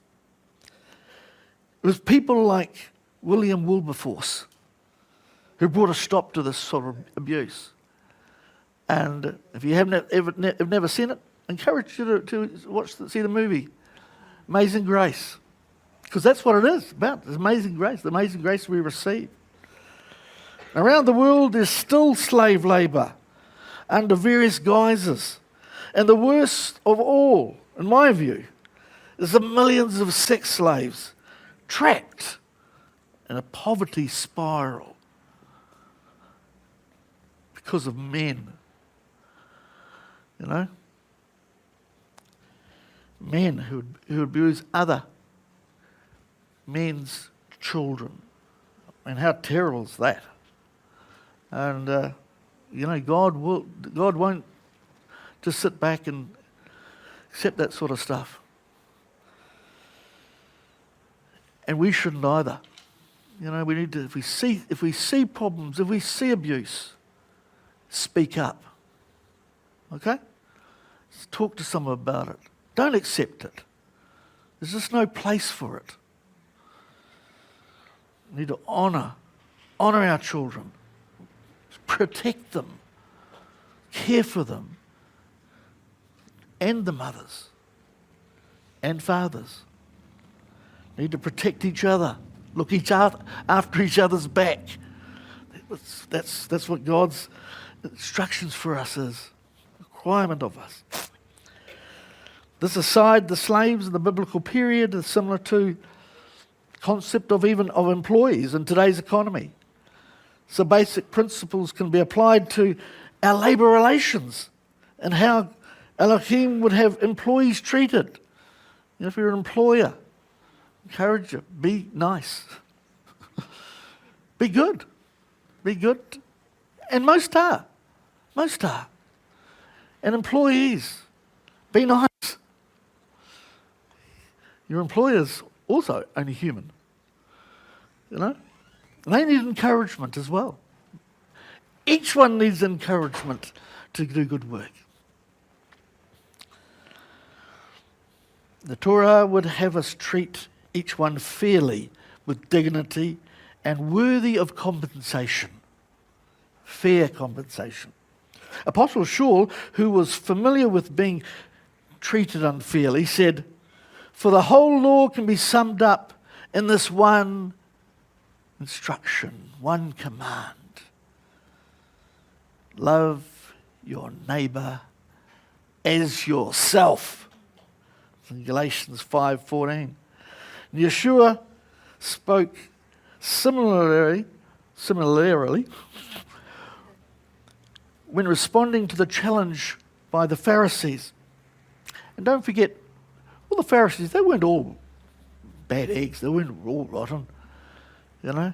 It was people like William Wilberforce who brought a stop to this sort of abuse. And if you have never seen it, I encourage you to see the movie, Amazing Grace. Because that's what it is about, it's amazing grace, the amazing grace we receive. Around the world, there's still slave labour under various guises. And the worst of all, in my view, is the millions of sex slaves trapped in a poverty spiral because of men. Men who abuse other men's children. And how terrible is that? And God won't just sit back and accept that sort of stuff. And we shouldn't either. We need to, if we see problems, if we see abuse, speak up. Okay? Let's talk to someone about it. Don't accept it. There's just no place for it. We need to honour our children, protect them, care for them, and the mothers and fathers. Need to protect each other, look after each other's back. That's what God's instructions for us is, requirement of us. This aside, the slaves in the biblical period is similar to the concept of employees in today's economy. So basic principles can be applied to our labour relations and how Elohim would have employees treated. If you're an employer, encourage you, be nice. Be good. And most are. And employees, be nice. Your employer's also only human. And they need encouragement as well. Each one needs encouragement to do good work. The Torah would have us treat each one fairly with dignity and worthy of compensation, fair compensation. Apostle Shaul, who was familiar with being treated unfairly, said, "For the whole law can be summed up in this one instruction, one command. Love your neighbour as yourself." In Galatians 5:14. Yeshua spoke similarly when responding to the challenge by the Pharisees. And don't forget, all the Pharisees, they weren't all bad eggs, they weren't all rotten, you know.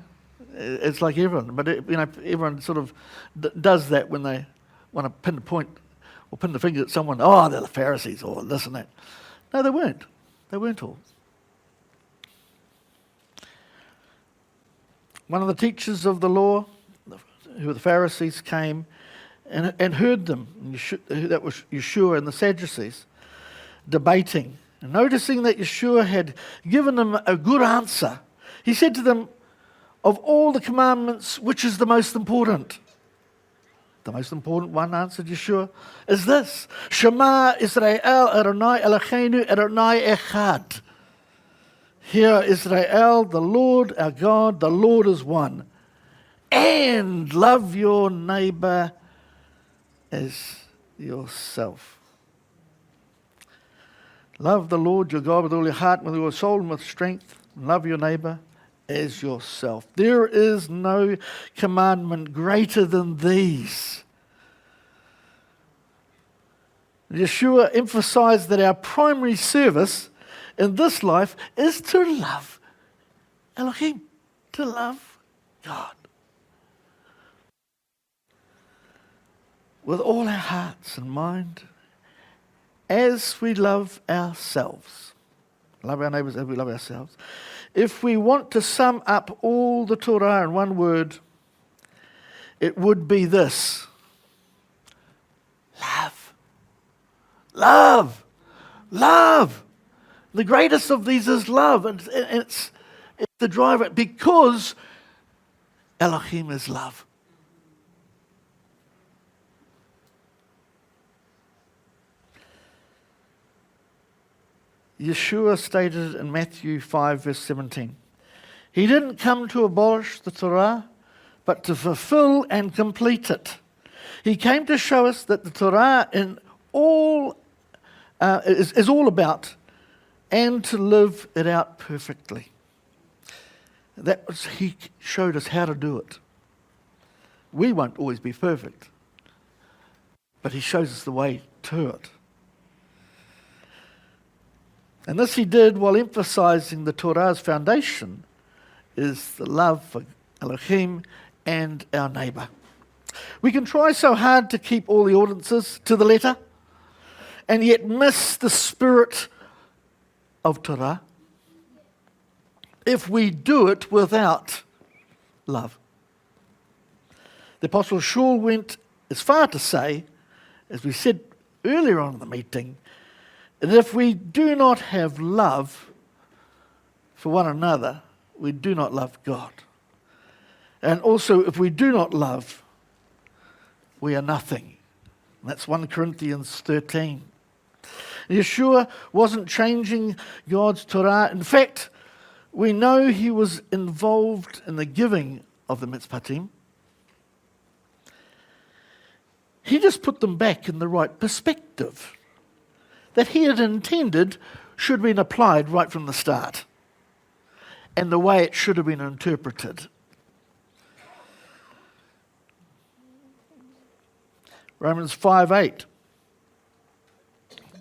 It's like everyone, but everyone sort of does that when they want to pin the point or pin the finger at someone. Oh, they're the Pharisees or this and that. No, they weren't. They weren't all. One of the teachers of the law, who were the Pharisees, came and heard them. That was Yeshua and the Sadducees debating. And noticing that Yeshua had given them a good answer, he said to them, "Of all the commandments, which is the most important?" The most important one, answered Yeshua, is this: Shema Israel Adonai Eloheinu Adonai Echad. Hear Israel, the Lord our God, the Lord is one. And love your neighbour as yourself. Love the Lord your God with all your heart, with all your soul, and with strength. And love your neighbour as yourself. There is no commandment greater than these. Yeshua emphasized that our primary service in this life is to love Elohim, to love God with all our hearts and mind, as we love ourselves. Love our neighbours as we love ourselves. If we want to sum up all the Torah in one word, it would be this: love. Love. Love. The greatest of these is love, and it's the driver, because Elohim is love. Yeshua stated in Matthew 5, verse 17, he didn't come to abolish the Torah, but to fulfill and complete it. He came to show us that the Torah is all about, and to live it out perfectly. He showed us how to do it. We won't always be perfect, but he shows us the way to it. And this he did while emphasizing the Torah's foundation is the love for Elohim and our neighbour. We can try so hard to keep all the ordinances to the letter and yet miss the spirit of Torah if we do it without love. The Apostle Shaul went as far to say, as we said earlier on in the meeting, that if we do not have love for one another, we do not love God. And also, if we do not love, we are nothing. And that's 1 Corinthians 13. Yeshua wasn't changing God's Torah. In fact, we know he was involved in the giving of the Mishpatim. He just put them back in the right perspective that he had intended should have been applied right from the start, and the way it should have been interpreted. Romans 5:8.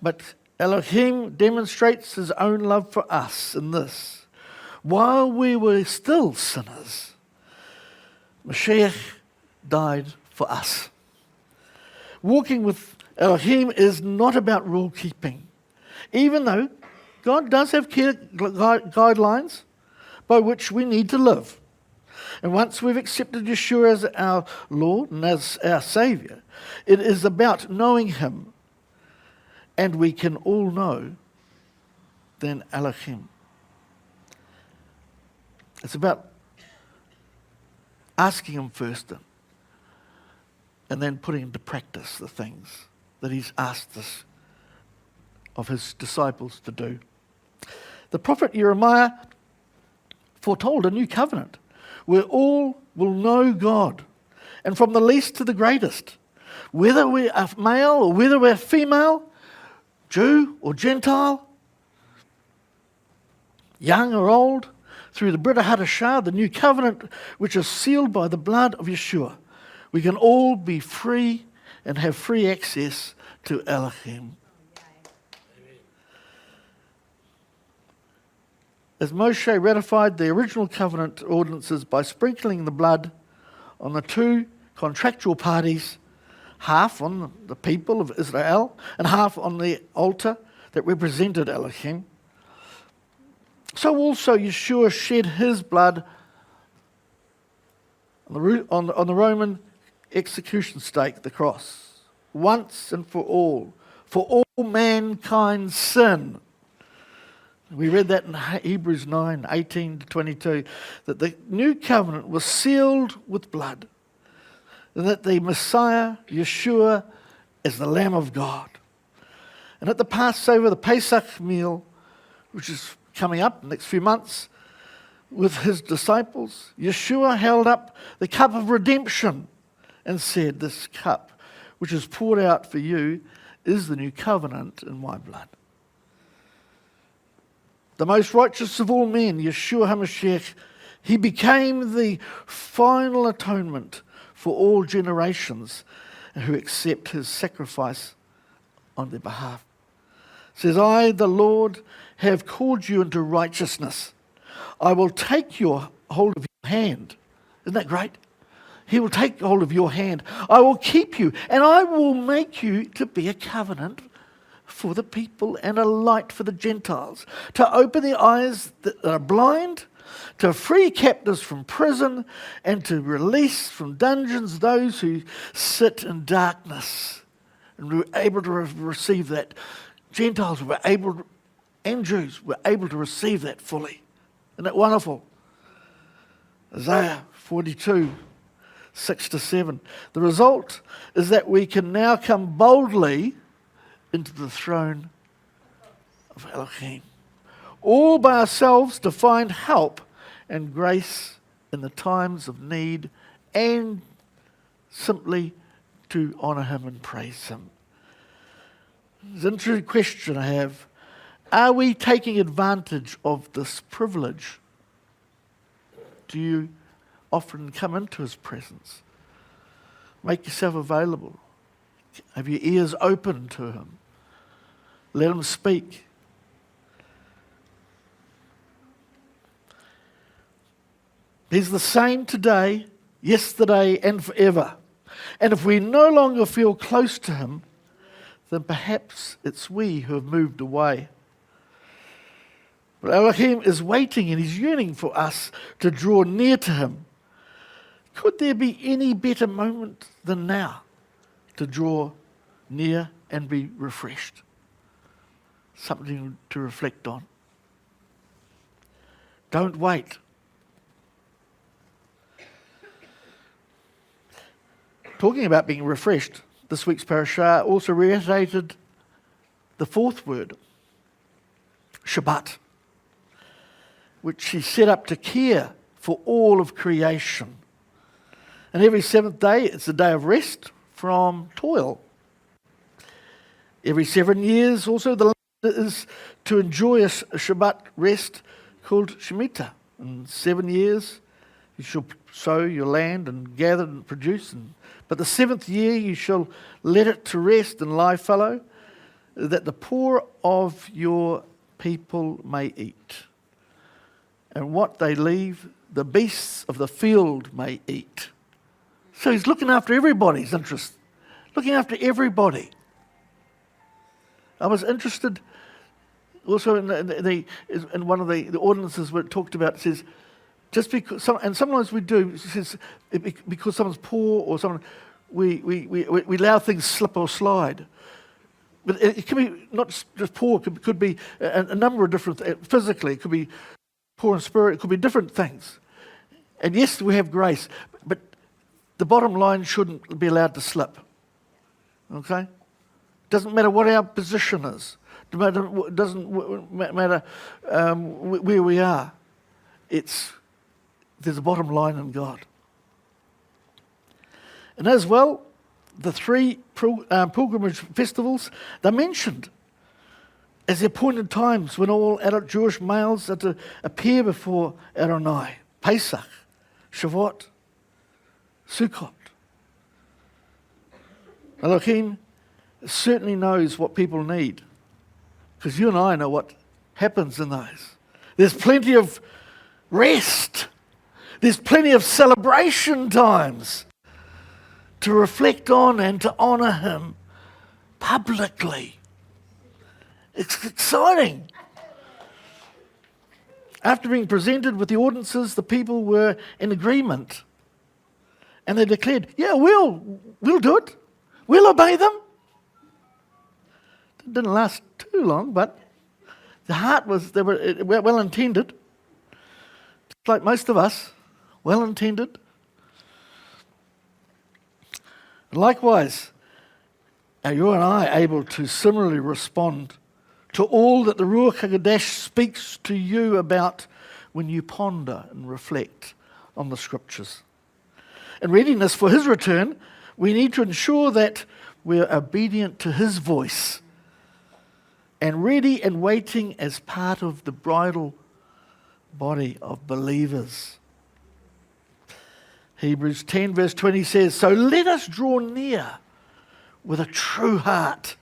But Elohim demonstrates his own love for us in this: while we were still sinners, Mashiach died for us. Walking with Elohim is not about rule keeping, even though God does have guidelines by which we need to live. And once we've accepted Yeshua as our Lord and as our Saviour, it is about knowing him, and we can all know then Elohim. It's about asking him first and then putting into practice the things that he's asked us of his disciples to do. The prophet Jeremiah foretold a new covenant where all will know God, and from the least to the greatest, whether we are male or whether we're female, Jew or Gentile, young or old, through the Brit Hadashah, the new covenant which is sealed by the blood of Yeshua, we can all be free and have free access to Elohim. As Moshe ratified the original covenant ordinances by sprinkling the blood on the two contractual parties, half on the people of Israel and half on the altar that represented Elohim, so also Yeshua shed his blood on the Roman execution stake, the cross, once and for all mankind's sin. We read that in Hebrews 9, 18 to 22, that the new covenant was sealed with blood, and that the Messiah, Yeshua, is the Lamb of God. And at the Passover, the Pesach meal, which is coming up in the next few months, with his disciples, Yeshua held up the cup of redemption and said, "This cup, which is poured out for you, is the new covenant in my blood." The most righteous of all men, Yeshua HaMashiach, he became the final atonement for all generations who accept his sacrifice on their behalf. It says, "I, the Lord, have called you into righteousness. I will take your hold of your hand." Isn't that great? He will take hold of your hand. "I will keep you, and I will make you to be a covenant for the people and a light for the Gentiles, to open the eyes that are blind, to free captives from prison, and to release from dungeons those who sit in darkness." And we were able to receive that. Gentiles were able, and Jews were able to receive that fully. Isn't that wonderful? Isaiah 42, 6 to 7. The result is that we can now come boldly into the throne of Elohim, all by ourselves, to find help and grace in the times of need, and simply to honour him and praise him. There's an interesting question I have. Are we taking advantage of this privilege? Do you often come into his presence? Make yourself available. Have your ears open to him. Let him speak. He's the same today, yesterday, and forever. And if we no longer feel close to him, then perhaps it's we who have moved away. But Elohim is waiting and he's yearning for us to draw near to him. Could there be any better moment than now to draw near and be refreshed? Something to reflect on. Don't wait. Talking about being refreshed, this week's Parashah also reiterated the fourth word, Shevat, which he set up to care for all of creation. And every seventh day, it's a day of rest from toil. Every 7 years, also, the land is to enjoy a Shabbat rest called Shemitah. In 7 years, you shall sow your land and gather and produce. But the seventh year, you shall let it to rest and lie fallow, that the poor of your people may eat. And what they leave, the beasts of the field may eat. So he's looking after everybody's interest, looking after everybody. I was interested also in one of the ordinances where it talked about, it says, just because, and sometimes we do, it says, because someone's poor or someone, we allow things slip or slide. But it can be not just poor, it could be a number of different, physically, it could be poor in spirit. It could be different things. And yes, we have grace, but the bottom line shouldn't be allowed to slip. Okay? Doesn't matter what our position is. Doesn't matter where we are. There's a bottom line in God. And as well, the 3 pilgrimage festivals, they're mentioned as the appointed times when all adult Jewish males are to appear before Adonai. Pesach, Shevat, Sukkot. Elohim certainly knows what people need, because you and I know what happens in those. There's plenty of rest. There's plenty of celebration times to reflect on and to honour him publicly. It's exciting. After being presented with the ordinances, the people were in agreement. And they declared, yeah, we'll do it. We'll obey them. It didn't last too long, but the heart they were well intended. Just like most of us, well intended. Likewise, are you and I able to similarly respond to all that the Ruach HaKodesh speaks to you about when you ponder and reflect on the Scriptures? In readiness for his return, we need to ensure that we're obedient to his voice and ready and waiting as part of the bridal body of believers. Hebrews 10 verse 20 says, so let us draw near with a true heart,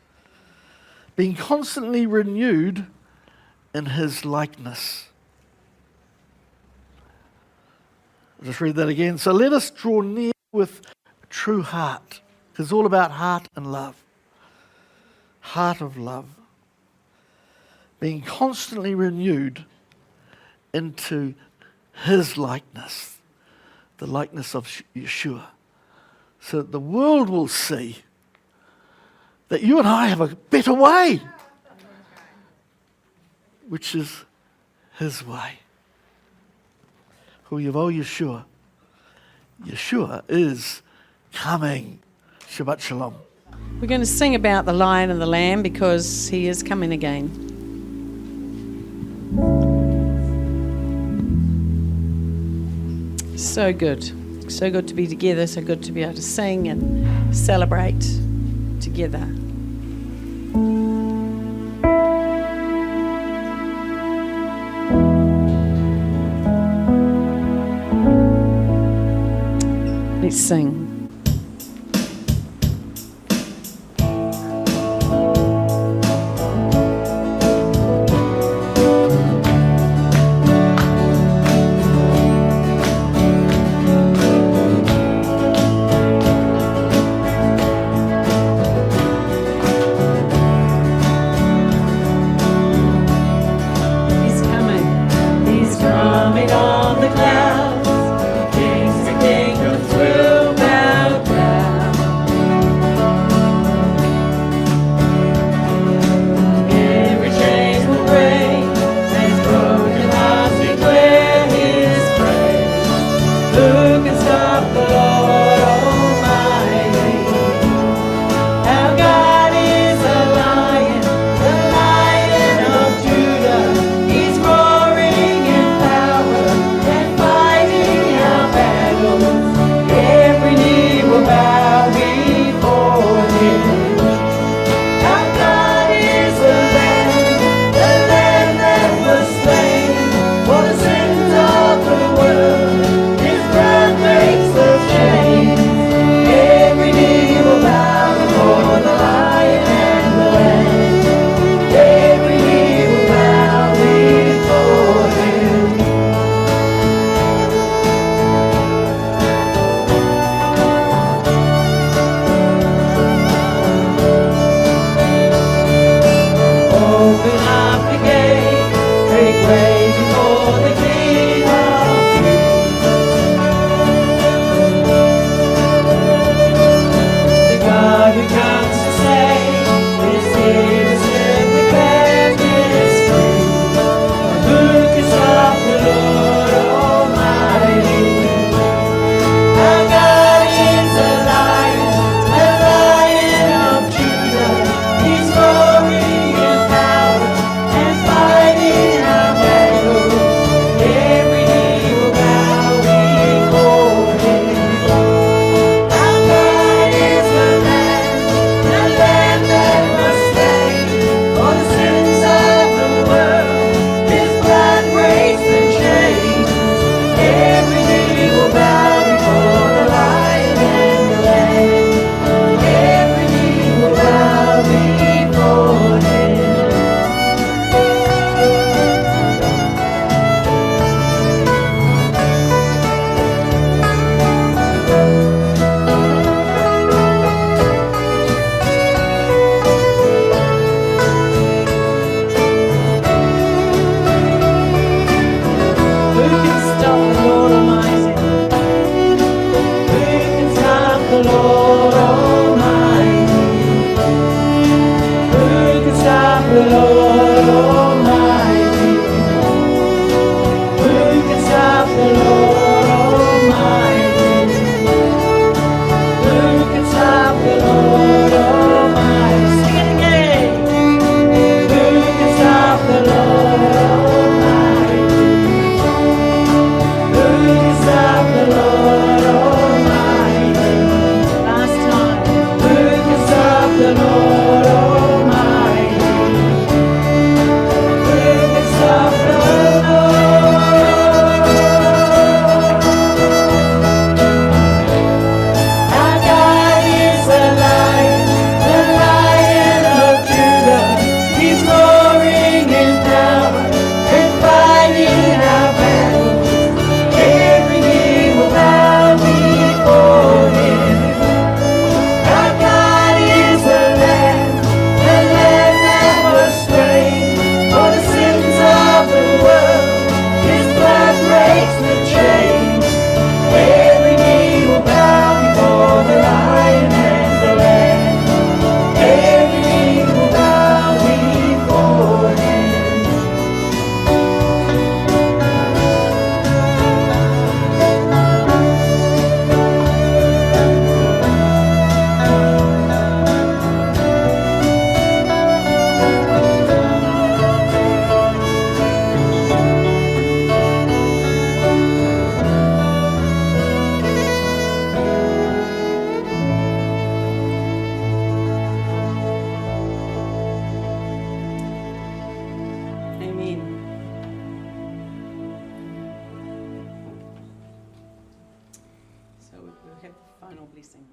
being constantly renewed in his likeness. I'll just read that again. So let us draw near with a true heart, because it's all about heart and love. Heart of love. Being constantly renewed into his likeness, the likeness of Yeshua, so that the world will see that you and I have a better way, which is his way. Who Yavo Yeshua. Yeshua is coming. Shabbat Shalom. We're going to sing about the Lion and the Lamb because he is coming again. So good. So good to be together. So good to be able to sing and celebrate together. Let's sing. Coming on the clouds, kings and kingdoms will bow. So we'll have the final blessing.